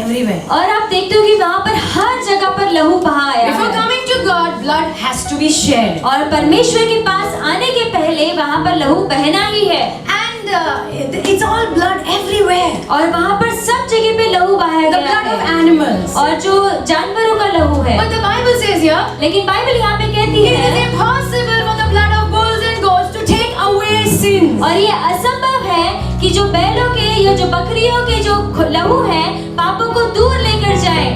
everywhere. और आप देखते हो कि वहाँ पर हर जगह पर लहू बहा आया Before है। coming to God, blood has to be shed. और परमेश्वर के पास आने के पहले वहाँ पर लहू बहना ही है। And it's all blood everywhere. और वहाँ पर सब जगह पे लहू बहाया The गया blood of है। animals. और जो जानवरों का लहू है। But the Bible says here, लेकिन बाइबल यहाँ पे कहती it is है, impossible for the blood of bulls and goats to take away sins. और ये असंभव है कि जो बैलों के या जो बकरियों के जो लहू है पापों को दूर लेकर जाए।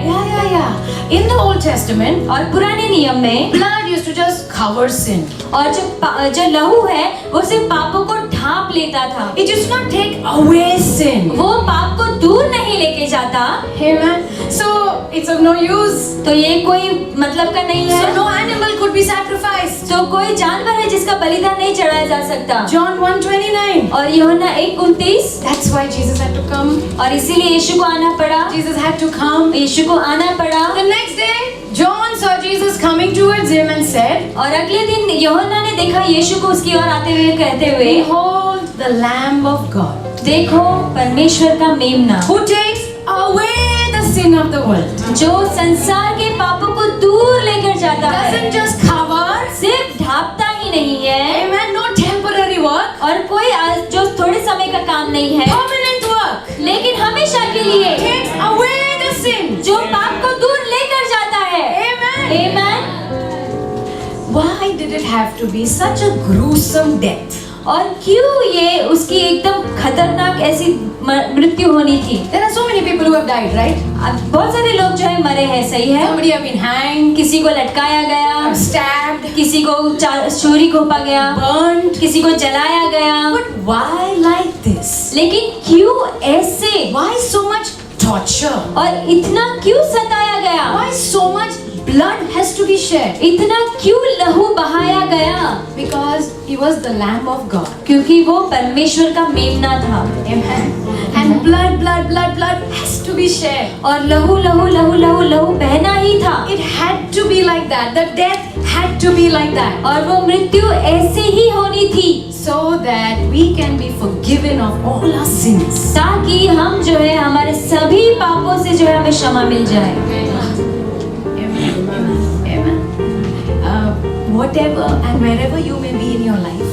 Yeah. In the Old Testament, और पुराने नियम में blood used to just cover sin. और जो लहू है वो सिर्फ पापों को ढांप लेता था। It used not take away sin. वो पाप को दूर नहीं लेके जाता। Amen. So it's of no use. तो ये कोई मतलब का नहीं So है। no animal could be sacrificed. तो कोई जानवर है जिसका बलिदान नहीं चढ़ाया जा सकता। John 1:29. और यूहन्ना 1:29, That's why Jesus had to come. और इसीलिए यीशु को आना पड़ा। Jesus had to come. यीशु को आना पड़ा। The next day, John saw Jesus coming towards him and said, और अगले दिन यूहन्ना ने देखा यीशु को उसकी ओर आते हुए कहते हुए, Behold the Lamb of God, देखो परमेश्वर का मेमना, who takes away the sin of the world. जो संसार के पापों को दूर लेकर जाता है। Doesn't just cover. सिर्फ ढांपता ही नहीं है, Amen. No temporary work. और कोई जो थोड़े समय का काम नहीं है, Permanent work. लेकिन हमेशा के लिए Takes away the sin. जो पाप को दूर लेकर जाता है। Amen. Amen. Why did it have to be such a gruesome death? और क्यों ये उसकी एकदम खतरनाक ऐसी मृत्यु होनी थी? There are so many people who have died, right? अब बहुत सारे लोग जो है मरे हैं, सही है। Somebody have been hanged, किसी को लटकाया गया, stabbed, किसी को छुरी घोंपा गया, burned. किसी को जलाया गया। But why like this? लेकिन क्यों ऐसे? Why so much torture? और इतना क्यों सताया गया? Why so much blood has to be shed? इतना क्यों लहू बहाया गया? Because he was the Lamb of God. क्योंकि वो परमेश्वर का मेमना था। Amen. And blood has to be shed. और लहू लहू लहू लहू लहू बहना ही था। It had to be like that. The death had to be like that. और वो मृत्यु ऐसे ही होनी थी, So that we can be forgiven of all our sins. ताकि हम जो है हमारे सभी पापों से जो है हमें क्षमा मिल जाए। Amen. Whatever and wherever you may be in your life,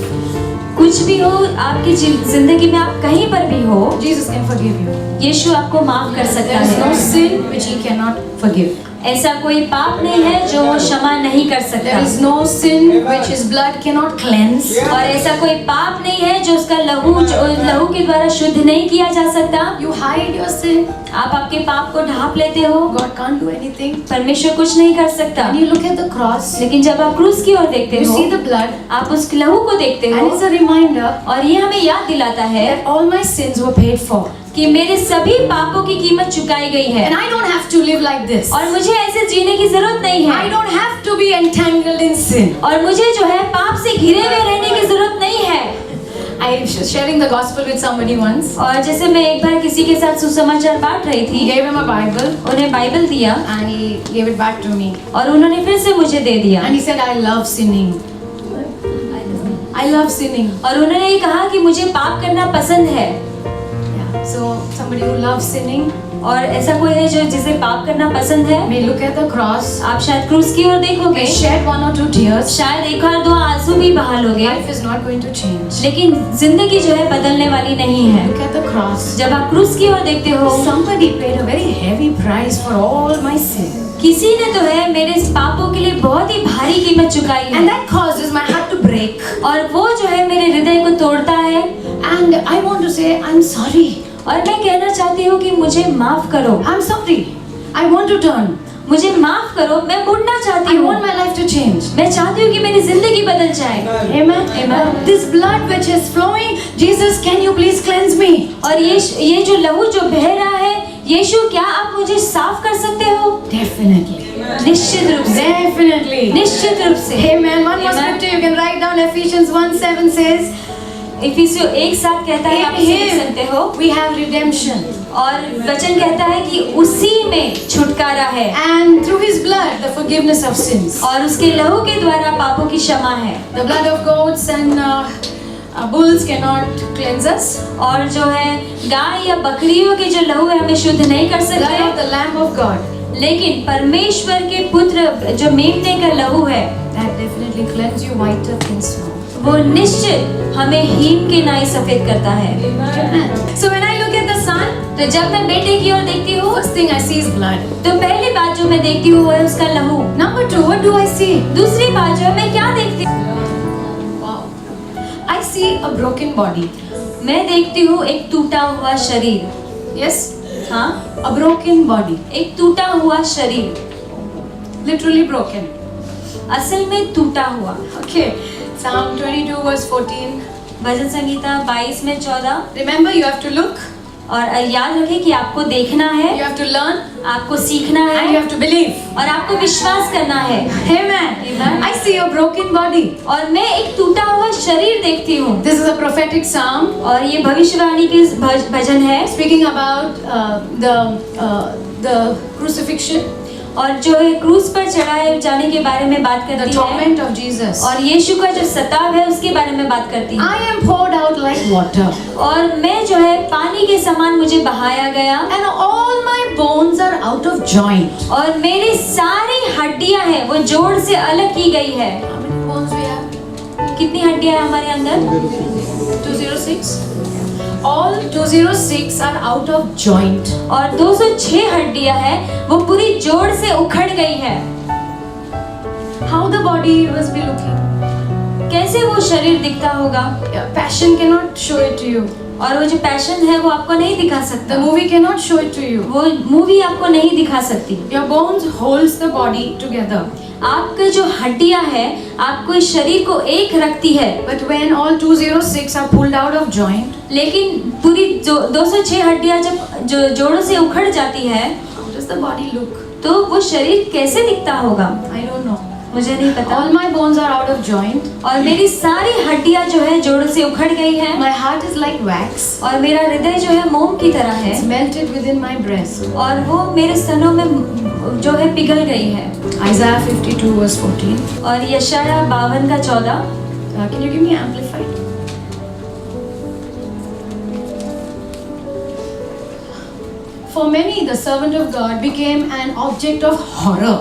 कुछ भी हो आपकी जिंदगी में, आप कहीं पर भी हो, Jesus can forgive you. यीशु आपको माफ कर सकता There is no है। sin which he cannot forgive. ऐसा कोई पाप नहीं है जो वो क्षमा नहीं कर सकता। There is no sin which his blood cannot cleanse. और ऐसा कोई पाप नहीं है जो उसका लहू के द्वारा शुद्ध नहीं किया जा सकता। You hide your sin. आप आपके पाप को ढांप लेते हो, God can't do anything. परमेश्वर कुछ नहीं कर सकता। When you look at the cross, लेकिन जब आप क्रूस की ओर देखते you हो, see the blood, आप उस लहू को देखते and हो, it's a reminder और ये हमें याद दिलाता है that all my sins were paid for. कि मेरे सभी पापों की कीमत चुकाई गई है। And I don't have to live like this. और मुझे ऐसे जीने की जरूरत नहीं I है। don't have to be entangled in sin. और मुझे जो है पाप से घिरे हुए रहने की जरूरत नहीं है। I was sharing the gospel with somebody once. और जैसे मैं एक बार किसी के साथ सुसमाचार बांट रही He थी, gave him a Bible उन्हें बाइबल दिया and he gave it back to me. और उन्होंने फिर से मुझे दे दिया। And he said, I love sinning. I love sinning. और उन्होंने ये कहा कि मुझे पाप करना पसंद है। Yeah. So somebody who loves sinning, और ऐसा कोई है जो जिसे पाप करना पसंद है? may look at the cross, आप शायद क्रूस की ओर देखोगे, may shed 1 or 2 tears. शायद एक और दो आंसू भी बहा लोगे, Life is not going to change. लेकिन जिंदगी जो है बदलने वाली नहीं है। Look at the cross. जब आप क्रूस की ओर देखते हो, Somebody paid a very heavy price for all my sin. किसी ने तो है मेरे इस पापों के लिए बहुत ही भारी कीमत चुकाई है, And that causes my heart to break. और वो जो है मेरे हृदय को तोड़ता है। And I want to say, I'm sorry. और मैं कहना चाहती हूँ कि मुझे माफ करो, I'm sorry. I want to turn. मुझे माफ करो, मैं मुड़ना चाहती I हूँ, want my life to change. मैं चाहती हूँ कि मेरी जिंदगी बदल जाए। Amen. Amen. This blood which is flowing, Jesus, can you please cleanse me? और ये जो लहू जो बह रहा है, यीशु क्या आप मुझे साफ कर सकते हो? Definitely. निश्चित रूप से, Definitely. निश्चित रूप से। Amen. One more Amen. scripture you can write down. Ephesians 1:7 says, इफिसियों 1:7 कहता है, आप in इसे लिख सकते हो, Him we have redemption, और वचन कहता है कि उसी में छुटकारा है, and through His blood the forgiveness of sins. और उसके लहू के द्वारा पापों की क्षमा है। The blood of goats and bulls cannot cleanse us. और जो है गाय या बकरियों के जो लहू है हमें शुद्ध नहीं कर Blood of सकते, the Lamb of God, लेकिन परमेश्वर के पुत्र जो मेमने का लहू है, that definitely cleanse you whiter than snow. वो निश्चित हमें हीम के नाई सफेद करता है। Amen. So when I look at the sun, तो जब मैं बेटे की ओर देखती हूँ, first thing I see is blood. तो पहली बात जो मैं देखती हूँ वो है उसका लहू। Number 2, what do I see? दूसरी बात जो है मैं क्या देखती हूँ? Wow. I see a broken body. मैं देखती हूँ एक टूटा हुआ शरीर। Yes, हाँ, a broken body. एक टूटा हुआ शरीर, Literally broken. असल में टूटा हुआ। Okay. Psalm 22 verse 14. भजन संगीता 22 में 14। Remember, you have to look, और याद रखें कि आपको देखना है, you have to learn, आपको सीखना and you है, have to believe. और आपको विश्वास करना है। Amen. Amen. I see a broken body. और मैं एक टूटा हुआ शरीर देखती हूँ। This is a prophetic psalm और ये भविष्यवाणी की भजन है, speaking about the crucifixion, और जो है क्रूस पर चढ़ाए जाने के बारे में बात the करती है, torment of Jesus. और यीशु का जो सताव है उसके बारे में बात करती है। I am poured out like water, और मैं जो है पानी के समान मुझे बहाया गया, and all my bones are out of joint. और मेरी सारी हड्डियां हैं वो जोड़ से अलग की गई है। How many bones we have? कितनी हड्डियां हैं हमारे अंदर? 206. All 206 are out of joint. और 206 hड्डियां हैं वो पूरी जोड़ से उखड़ गई है। How the body must be looking? कैसे वो शरीर दिखता होगा? Passion cannot show it to you. और वो जो पैशन है वो आपको नहीं दिखा सकता, The movie cannot show it to you. वो मूवी आपको नहीं दिखा सकती। Your bones holds the body together. आपका जो हड्डियां है आपको इस शरीर को एक रखती है, But when all 206 are pulled out of joint, लेकिन पूरी जो 206 हड्डियां जब जो जोड़ों से उखड़ जाती है, how does the body look? तो वो शरीर कैसे दिखता होगा? I don't know. मुझे नहीं पता। All my bones are out of joint. और मेरी सारी हड्डियां जो है जोड़ों से उखड़ गई है, My heart is like wax. और मेरा हृदय जो है मोम की तरह है, It's melted within my breast. और वो मेरे स्तनों में जो है पिघल गई है। Isaiah 52 verse 14. और यशाया 52 का 14। Can you give me amplified? For many, the servant of God became an object of horror.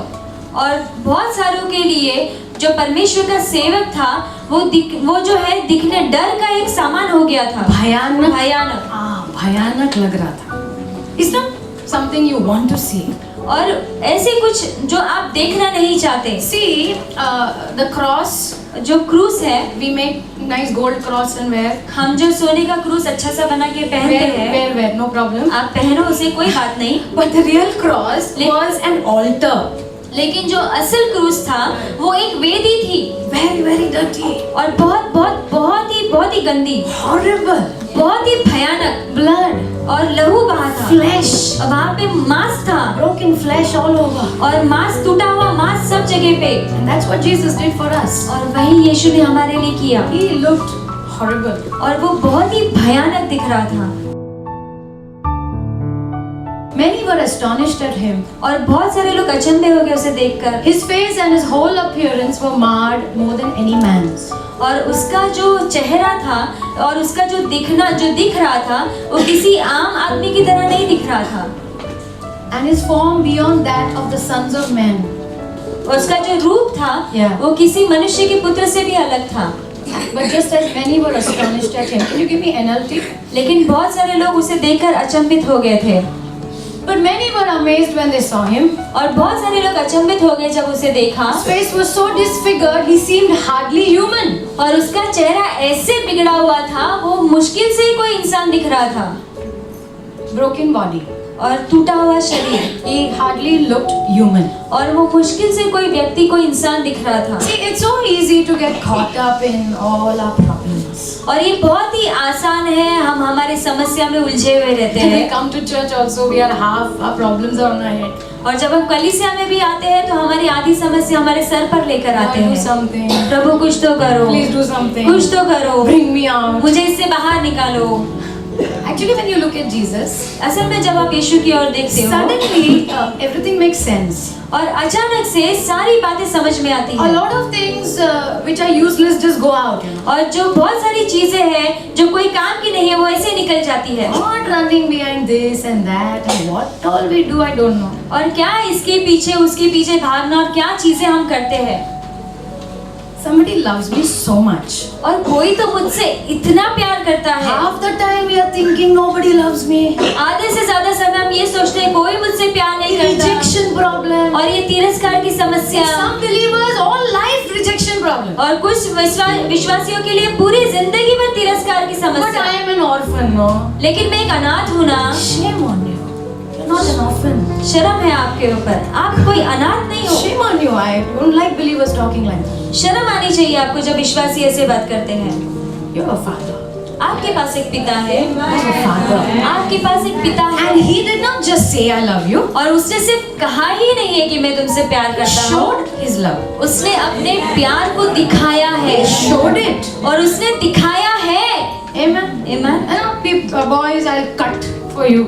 और बहुत सारों के लिए जो परमेश्वर का सेवक था वो जो है दिखने डर का एक सामान हो गया था, भयानक भयानक। भयानक लग रहा था. It's not something you want to see. और ऐसे कुछ जो आप देखना नहीं चाहते। See, the cross, जो क्रूस है, we make nice gold cross and wear. हम जो सोने का क्रूस अच्छा सा बना के पहनते हैं, Wear, no problem. आप पहनो उसे, कोई बात नहीं। But the real cross was an altar. लेकिन जो असल क्रूस था वो एक वेदी थी, Very, very dirty. और बहुत ही गंदी, Horrible. बहुत ही भयानक, Blood. और लहू बहा था, Flesh. और वहाँ पे मांस था, Broken flesh all over. और मांस, टूटा हुआ मांस सब जगह पे। And that's what Jesus did for us. और वही यीशु ने हमारे लिए किया, He looked horrible. और वो बहुत ही भयानक दिख रहा था। Many were astonished at him. और बहुत सारे लोग अचंभे हो गए उसे देखकर। His face and his whole appearance were marred more than any man's. और उसका जो चेहरा था और उसका जो दिख रहा था वो किसी आम आदमी की तरह नहीं दिख रहा था। and his form beyond that of the sons of men. उसका जो रूप था Yeah. वो किसी मनुष्य के पुत्र से भी अलग था। But just as many were astonished at him. Can you give me NLT? लेकिन बहुत सारे लोग उसे देखकर अचंभित हो गए थे But many were amazed when they saw him. और बहुत सारे लोग अचंभित हो गए जब उसे देखा His face was so disfigured, he seemed hardly human. और उसका चेहरा ऐसे बिगड़ा हुआ था वो मुश्किल से ही कोई इंसान दिख रहा था Broken body. और टूटा हुआ शरीर He hardly looked human. और वो मुश्किल से कोई व्यक्ति कोई इंसान दिख रहा था। See, it's so easy to get caught up in all our problems. और ये बहुत ही आसान है हम हमारे समस्या में उलझे हुए रहते When we हैं come to church also, we are half our problems are on our head. और जब हम कलीसिया में भी आते हैं तो हमारी आधी समस्या हमारे सर पर लेकर आते Lord, do हैं। something. प्रभु कुछ तो करो, Please do something. कुछ तो करो, Bring me out. मुझे इससे बाहर निकालो। Actually, when you look at Jesus, असल में जब आप यीशु की ओर देखते हो suddenly everything makes sense. और अचानक से सारी बातें समझ में आती A हैं lot of things which are useless just go out. You know? और जो बहुत सारी चीजें हैं जो कोई काम की नहीं है वो ऐसे निकल जाती है। Not running behind this and that and what all we do, I don't know. और क्या इसके पीछे उसके पीछे भागना और क्या चीजें हम करते हैं। Somebody loves me so much. और कोई तो मुझसे इतना प्यार करता है। Half the time we are thinking nobody loves me. आधे से ज्यादा समय हम ये सोचते हैं कोई मुझसे प्यार नहीं करता Rejection problem. और ये तिरस्कार की समस्या Some believers all life rejection problem. और कुछ विश्वासियों के लिए पूरी जिंदगी में तिरस्कार की But समस्या। I am an orphan, no? लेकिन मैं एक अनाथ हूँ ना। Shame on you. You're not an orphan. शर्म है आपके ऊपर, आप कोई अनाथ नहीं हो। Shame on you. I don't like believers talking like that. शर्म आनी चाहिए आपको जब विश्वासी ऐसे बात करते हैं। You have a father. आपके पास एक पिता है, You have a father. आपके पास एक पिता है And he did not just say I love you. और उसने सिर्फ कहा ही नहीं है कि मैं तुमसे प्यार He करता हूँ, showed his love. उसने अपने प्यार को दिखाया है He showed it. और उसने दिखाया है। Amen. Amen? I know boys, I'll cut for you.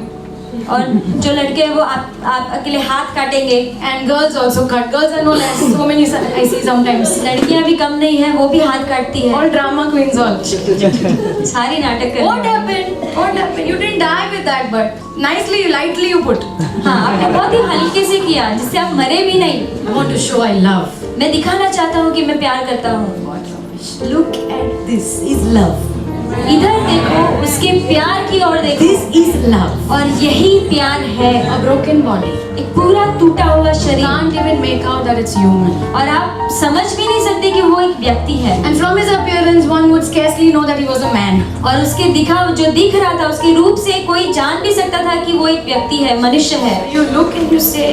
और जो लड़के हैं वो आप अकेले हाथ काटेंगे। And girls also cut. Girls are no less. So many I see sometimes. लड़कियां भी कम नहीं है, वो भी हाथ काटती है। All drama queens all. सारी नाटक करती What है। happened? What happened? You didn't die with that, but nicely, lightly you put. हाँ, आपने बहुत ही हल्के से किया जिससे आप मरे भी नहीं। I want to show I love. मैं दिखाना चाहता हूँ कि मैं प्यार करता हूँ। Look at this. Is love. इधर देखो, उसके प्यार की ओर देखो। This is love. और यही प्यार है। A broken body. एक पूरा टूटा हुआ शरीर Can't even make out that it's human. और आप समझ भी नहीं सकते कि वो एक व्यक्ति है। And from his appearance, one would scarcely know that he was a man. और उसके जो दिख रहा था उसके रूप से कोई जान भी सकता था कि वो एक व्यक्ति है, मनुष्य है। You look and you say,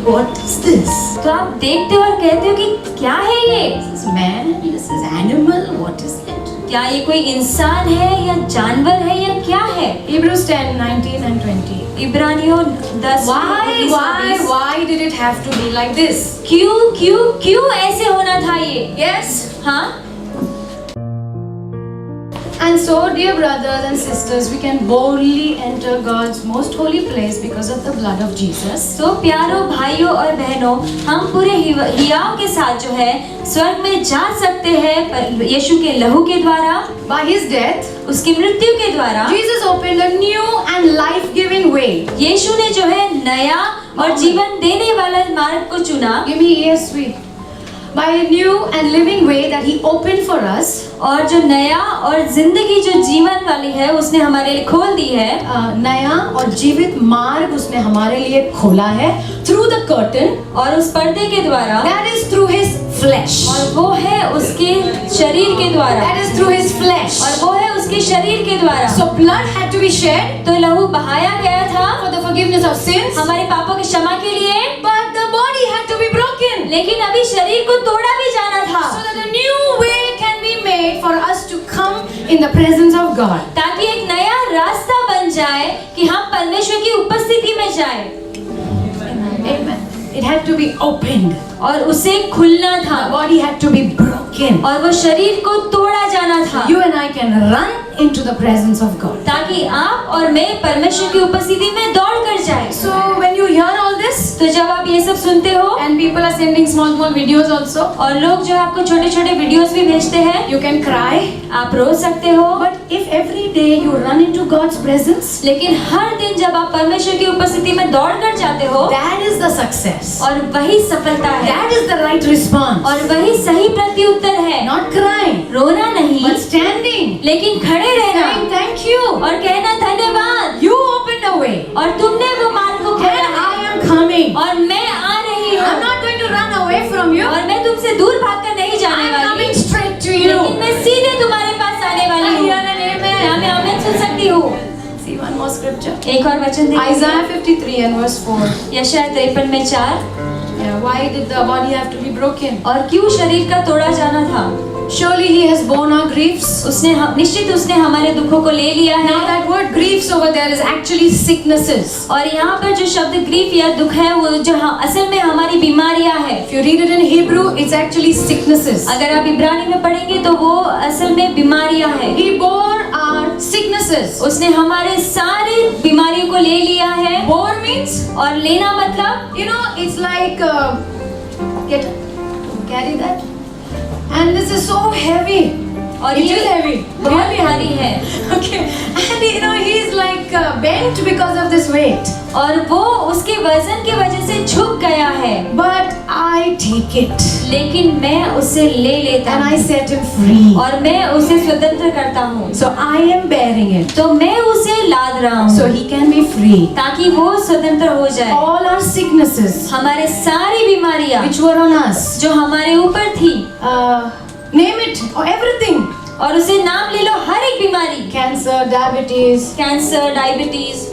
what is this? तो आप देखते हो और कहते हो कि क्या है ये? This is man, this is animal, what is it? क्या ये कोई इंसान है या जानवर है या क्या है? Hebrews 10, 19 and 20. इब्रानियों 10 Why did it have to be like this? क्यों ऐसे होना था ये? Yes. हाँ? And so, dear brothers and sisters, we can boldly enter God's most holy place because of the blood of Jesus. तो प्यारों भाइयों और बहनों, हम पूरे हियाव के साथ जो है स्वर्ग में जा सकते हैं यीशु के लहू के द्वारा। By his death, उसकी मृत्यु के द्वारा Jesus opened a new and life-giving way. यीशु ने जो है नया और जीवन देने वाला मार्ग को चुना। Give me ESV. By a new and living way that he opened for us. और जो नया और जिंदगी जो जीवन वाली है उसने हमारे लिए खोल दी है। नया और जीवित मार्ग उसने हमारे लिए खोला है through the curtain. और उस पर्दे के द्वारा That is through his flesh. और वो है उसके शरीर के द्वारा। That is through his flesh. और वो है उसके शरीर के द्वारा। So blood had to be shed. तो लहू बहाया गया था For the forgiveness of sins. हमारे पापों की क्षमा के लिए। But the body had to be broken. लेकिन अभी शरीर को तोड़ा भी जाना था। So that a new way can be made for us to come in the presence of God. ताकि एक नया रास्ता बन जाए कि हम परमेश्वर की उपस्थिति में जाएं। Amen. It had to be opened. और उसे खुलना था। The body had to be broken. और वो शरीर को तोड़ा जाना था। You and I can run into the presence of God. ताकि आप और मैं परमेश्वर की उपस्थिति में दौड़ कर जाए। So when you hear all this, तो जब आप ये सब सुनते हो and people are sending small videos also, और लोग जो आपको छोटे-छोटे वीडियोस भी भेजते हैं, you can cry, आप रो सकते हो। but if every day you run into God's presence, लेकिन हर दिन जब आप परमेश्वर की उपस्थिति में दौड़ कर जाते हो, that is the success. और वही सफलता है, That is the right response. और वही सही प्रत्युत्तर है। Not crying, रोना नहीं, but standing, लेकिन खड़े रहना saying thank you. और कहना धन्यवाद, You opened a way, और तुमने वो मार्ग को खोला and है, I am coming. और मैं आ रही I'm हूँ, not going to run away from you. और मैं तुमसे दूर भागकर नहीं जाने I'm वाली, coming straight to लेकिन you. मैं सीधे तुम्हारे पास आने वाली I हूँ। hear an amen. क्या मैं आमीन सुन सकती हूँ? See one more scripture. एक और वचन देखिए, Isaiah 53 and verse 4. यशायाह 53 में 4, Yeah, why did the body have to be broken? और क्यों शरीर का तोड़ा जाना था? Surely he has borne our griefs. निश्चित उसने हमारे दुखों को ले लिया Now है। that word griefs over there is actually sicknesses. और यहाँ पर जो शब्द ग्रीफ या दुख है, वो जो असल में हमारी बीमारियां है। If you read it in Hebrew, it's actually sicknesses. अगर आप इब्रानी में पढ़ेंगे तो वो असल में बीमारियां है। He bore our sicknesses. उसने हमारे सारे बीमारियों को ले लिया है। Bore means, और लेना मतलब, you know, it's like carry that. And this is so heavy. और It ये is heavy. बहुत Really भारी है। Okay. And you know, he is like bent because of this weight. और वो उसके वजन की वजह से झुक गया है, But I take it. लेकिन मैं उसे ले लेता And I हूँ set him free. और मैं उसे स्वतंत्र करता हूँ। So I am bearing it. तो मैं उसे लाद रहा हूँ So he can be free. ताकि वो स्वतंत्र हो जाए। All our sicknesses हमारे सारी बीमारियां which were on us, जो हमारे ऊपर थी, name it, or everything. और उसे नाम ले लो, हर एक बीमारी, Cancer, diabetes. Cancer, diabetes,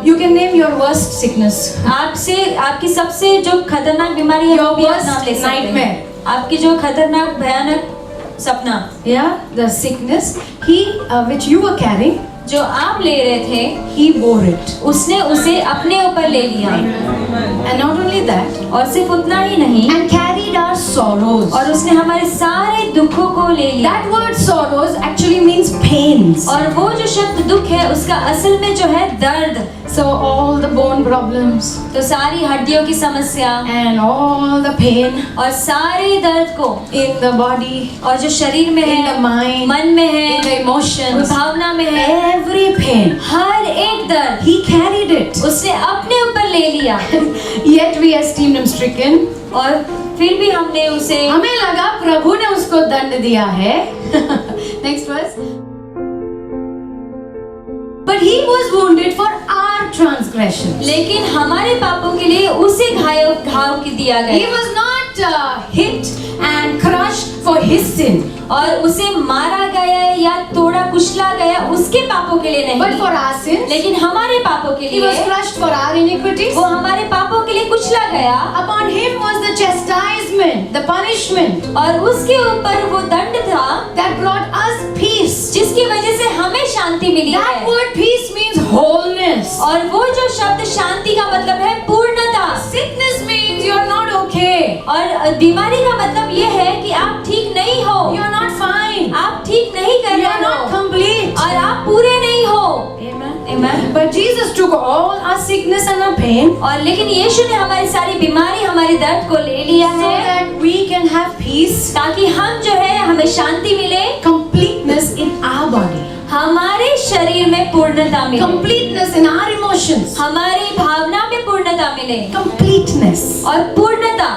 You can name your worst sickness. आपकी सबसे जो खतरनाक बीमारी है, Your वो भी आप worst नाम ले सकते nightmare. हैं। आपकी जो खतरनाक भयानक सपना, Yeah, the sickness which you were carrying, जो आप ले रहे थे, he bore it. उसने उसे अपने ऊपर ले लिया। And not only that, और सिर्फ उतना ही नहीं, and carried our sorrows. और उसने हमारे सारे दुखों को ले लिया। That word sorrows actually means pains. और वो जो शब्द दुख है, उसका असल में जो है दर्द। So all the bone problems तो सारी हड्डियों की समस्या and all the pain और सारे दर्द को, in the body, और जो शरीर में in the है, mind, मन में है, in the emotions, भावना में है, every pain, हर एक दर्द he carried it. उसने अपने ऊपर ले लिया। Yet we esteemed him stricken. और फिर भी हमने उसे, हमें लगा प्रभु ने उसको दंड दिया है. Next verse. But he was wounded for our transgressions. लेकिन हमारे पापों के लिए उसे घाव दिया He गया, was not hit and crushed for his sin, और उसे मारा गया या तोड़ा कुचला गया उसके पापों के लिए but नहीं, for our sins. लेकिन हमारे पापों के He was लिए, crushed for our iniquities. वो हमारे पापों के लिए कुचला गया, Upon him was the chastisement, the punishment और उसके ऊपर वो दंड था that brought us peace. जिसकी वजह से हमें शांति मिली That है। word peace means wholeness. और वो जो शब्द शांति का मतलब है पूर्णता, Sickness means you're not okay. और बीमारी का मतलब ये है कि आप ठीक नहीं हो, You're not fine. आप ठीक नहीं कर You're रहे not हो, complete. और आप पूरे नहीं हो। Amen. Amen. But Jesus took all our sickness and our pain और लेकिन यीशु ने हमारी सारी बीमारी, हमारी दर्द को ले लिया so है that we can have peace, ताकि हम जो है, हमें शांति मिले, completeness in our body, हमारे शरीर में पूर्णता मिले, completeness in our emotions, हमारी भावना में पूर्णता मिले, completeness. और पूर्णता।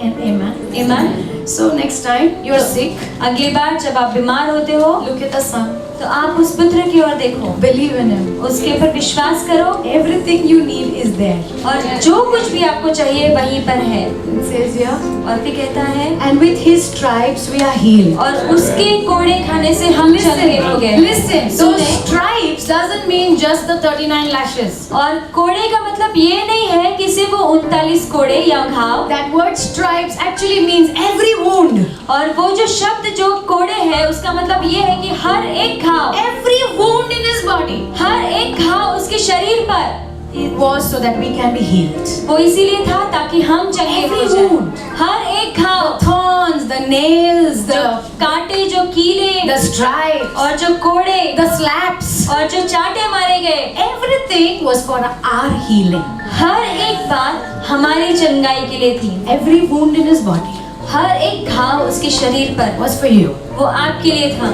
Amen. Amen. So next time you're sick, अगली बार जब आप बीमार होते हो, look at the Son, तो आप उस पुत्र की ओर देखो, believe in Him. उसके ऊपर विश्वास करो, Everything you need is there. और जो कुछ भी आपको चाहिए वहीं पर है। It says here, और फिर कहता है, and with His stripes we are healed. और उसके कोड़े खाने से हम चंगे हो गए। Listen. Those stripes doesn't mean just the 39 lashes. और कोड़े का मतलब ये नहीं है कि सिर्फ वो 39 कोड़े या घाव, That word stripes actually means every wound, और वो जो शब्द जो कोड़े है, उसका मतलब ये है कि हर एक घाव, every wound in His body. हर एक घाव उसके शरीर पर, It was so that we can be healed. वो इसीलिए था ताकि हम चंगे हो Every जाएं। wound. हर एक घाव, Thorns, the nails, जो the कांटे, जो कीले, stripes, और जो कोड़े, the slaps, और जो चांटे मारे गए, everything was for our healing. हर एक बात हमारी चंगाई के लिए थी। Every wound in His body हर एक घाव उसके शरीर पर, was for you. वो आपके लिए था।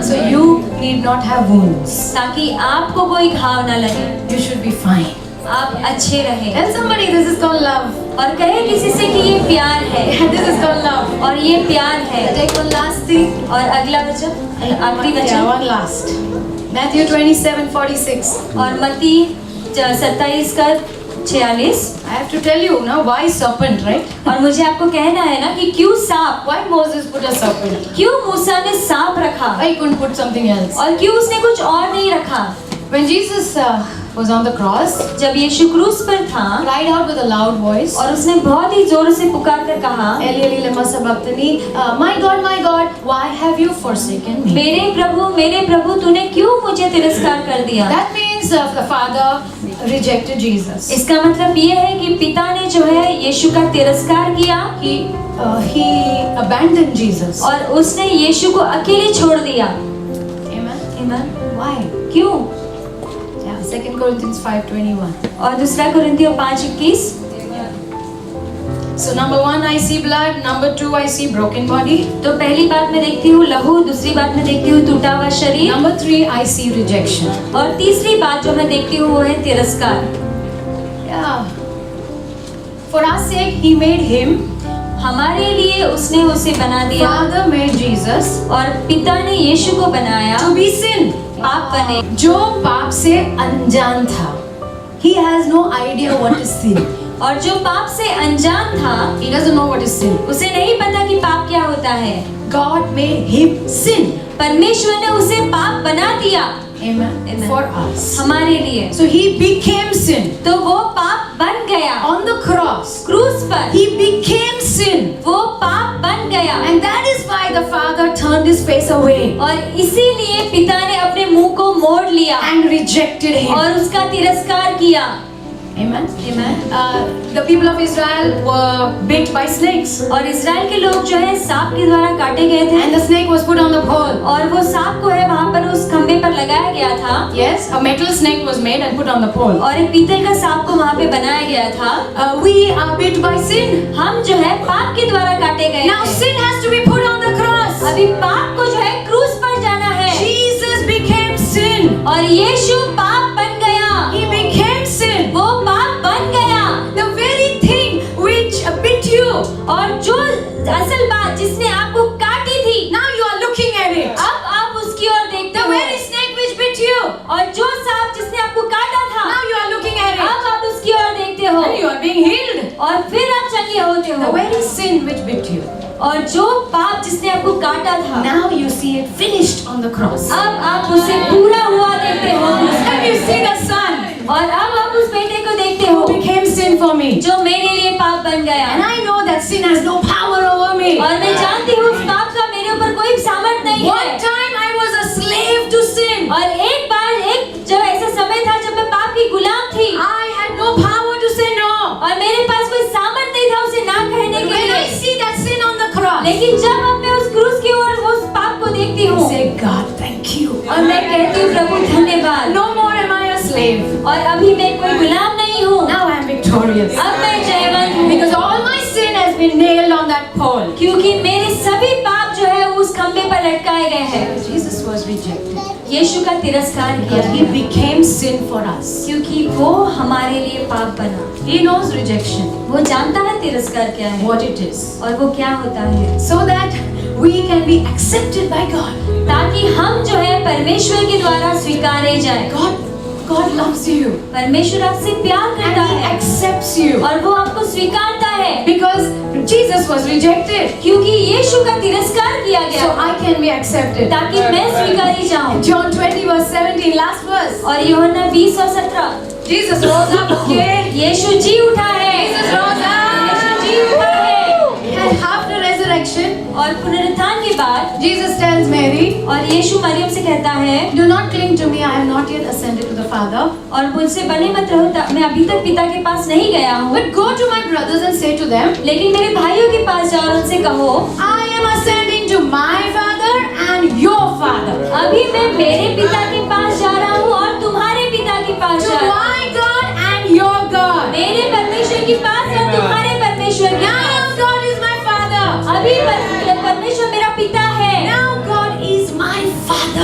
So you need not have wounds. ताकि आपको कोई घाव न लगे, You should be fine. आप अच्छे रहे। Tell somebody this is called love. और कहे किसी से कि ये प्यार है, This is called love. और ये प्यार है। Take one last thing. और अगला वचन, आखिरी Yeah, वचन, one last. Matthew 27:46. और मत्ती 27 का 46। I have to tell you now why serpent, right? और मुझे आपको कहना है ना कि क्यों सांप, Why Moses put a serpent? क्यों मूसा ने सांप रखा Why he couldn't put something else? और क्यों उसने कुछ और नहीं रखा। When Jesus was on the cross, जब यीशु क्रूस पर था cried out with a loud voice, और उसने बहुत ही जोर से पुकार कर कहा, Eli Eli lema sabachthani, my God, why have you forsaken me? मेरे प्रभु तूने क्यों मुझे तिरस्कार कर दिया। That means the Father rejected Jesus. इसका मतलब ये है कि पिता ने जो है यीशु का तिरस्कार किया, He abandoned Jesus. और उसने यीशु को अकेले छोड़ दिया। Amen. Amen? Why? क्यों? Yeah, 2 Corinthians 5:21. और दूसरा कुरिन्थियों 5:21। So number 1 I see blood, number 2 I see broken body, तो पहली बात मैं देखती हूँ लहू, दूसरी बात मैं देखती हूँ टूटा हुआ शरीर, number 3 I see rejection. और तीसरी बात जो मैं देखती हूँ वो है तिरस्कार। Yeah. For our sake he made him, हमारे लिए उसने उसे बना दिया, Father made Jesus और पिता ने यीशु को बनाया to be sin. पाप बने। जो पाप से अनजान था, he has no idea what is sin. और जो पाप से अनजान था, He doesn't know what is sin. उसे नहीं पता कि पाप क्या होता है। God made him sin. परमेश्वर ने उसे पाप बना दिया। Amen. Amen. For us. हमारे लिए। So he became sin. तो वो पाप बन गया। On the cross, क्रूस पर he became sin. वो पाप बन गया। And that is why the Father turned his face away और इसीलिए पिता ने अपने मुंह को मोड़ लिया and rejected him. और उसका तिरस्कार किया। Amen. Amen. The people of Israel were bit by snakes. और इस्राएल के लोग जो है सांप के द्वारा काटे गए थे, And the snake was put on the pole. और वो सांप को है वहाँ पर उस खंबे पर लगाया गया था, Yes, a metal snake was made and put on the pole. और एक पीतल का सांप को वहाँ पे बनाया गया था। We are bit by sin. हम जो है पाप के द्वारा काटे गए Now थे। sin has to be put on the cross. अभी पाप को जो है क्रूस पर जाना है, Jesus became sin. और यीशु पाप बन गया। He became sin. वो पाप बन गया। The very thing which bit you. और जो असल बात जिसने आपको काटी थी, Now you are looking at it. अब आप उसकी ओर देखते The हो। very snake which bit you. और जो सांप जिसने आपको काटा था, Now you are looking at it. अब आप उसकी ओर देखते हो, And you are being healed. और फिर आप चंगे होते The हो। very sin which bit you. और जो पाप जिसने आपको काटा था, Now you see it finished on the cross. अब आप उसे पूरा हुआ देखते हो। And you see the Son और अब आप उस बेटे को देखते हो who became sin for me. जो मेरे लिए पाप बन गया। And I know that sin has no power over me. और मैं जानती हूँ उस पाप का मेरे ऊपर कोई सामर्थ नहीं One है। time I was a slave to sin. और एक बार जो ऐसा समय था जब मैं पाप की गुलाम थी, I had no power to say no. और मेरे पास कोई सामर्थ नहीं था उसे ना कहने के When I लिए। see that sin on the cross, लेकिन जब अब मैं उस क्रूस की ओर उस पाप को देखती I हूँ, say, God, thank you. और मैं कहती हूँ प्रभु धन्यवाद। No more am I a slave. और अभी मैं कोई गुलाम नहीं हूँ, Now I am victorious. अब मैं जयवंत हूँ। Because all my sin has been nailed on that pole. क्योंकि मेरे सभी पाप जो है उस खंबे पर लटकाए गए हैं। Jesus was rejected. यीशु का तिरस्कार किया, But he became sin for us. क्योंकि वो हमारे लिए पाप बना। He knows rejection, वो जानता है तिरस्कार क्या है what it is. और वो क्या होता है, So that we can be accepted by God. ताकि हम जो है परमेश्वर के द्वारा स्वीकारे जाए। God loves you. परमेश्वर आपसे प्यार And करता he है accepts you. और वो आपको स्वीकारता है, Because Jesus was rejected. क्योंकि यीशु का तिरस्कार किया So गया I can be accepted. ताकि मैं स्वीकारी जाऊं। John 20 verse 17, last verse. और यूहन्ना 20 और 17, Jesus rose up, okay? यीशु जी उठा है, Jesus rose यीशु up. जी उठा है। And after resurrection, और पुनरुत्थान के बाद Jesus tells Mary, और यीशु मरियम से कहता है, do not cling to me, I have not yet ascended to the Father. और मुझसे बने मत रहो, मैं अभी तक पिता के पास नहीं गया हूँ, But go to my brothers and say to them, लेकिन मेरे भाइयों के पास जाओ और उनसे कहो, I am ascending to my Father and your Father. अभी मैं मेरे पिता के पास जा रहा हूँ और तुम्हारे पिता के पास To जा रहा हूँ, my God and your God. मेरे परमेश्वर के पास और तुम्हारे परमेश्वर के Now pass. God is my Father. अभी परमेश्वर मेरा पिता है, Now God is my Father.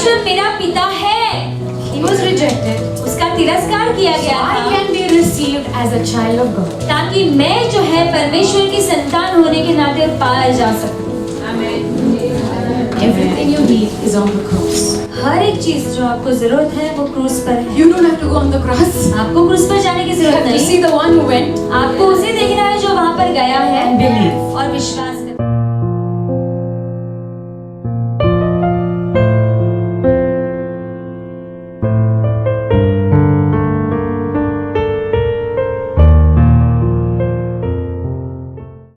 परमेश्वर मेरा पिता है, He was rejected. उसका तिरस्कार किया So गया I था, can be received as a child of God. ताकि मैं जो है परमेश्वर की संतान होने के नाते पाया जा सकूं। Everything you need is on the cross. हर एक चीज जो आपको जरूरत है वो क्रूस पर है। You don't have to go on the cross. आपको क्रूस पर जाने की You जरूरत have to नहीं, see the one who went आपको उसे देखना है जो वहां पर गया है and believe. और विश्वास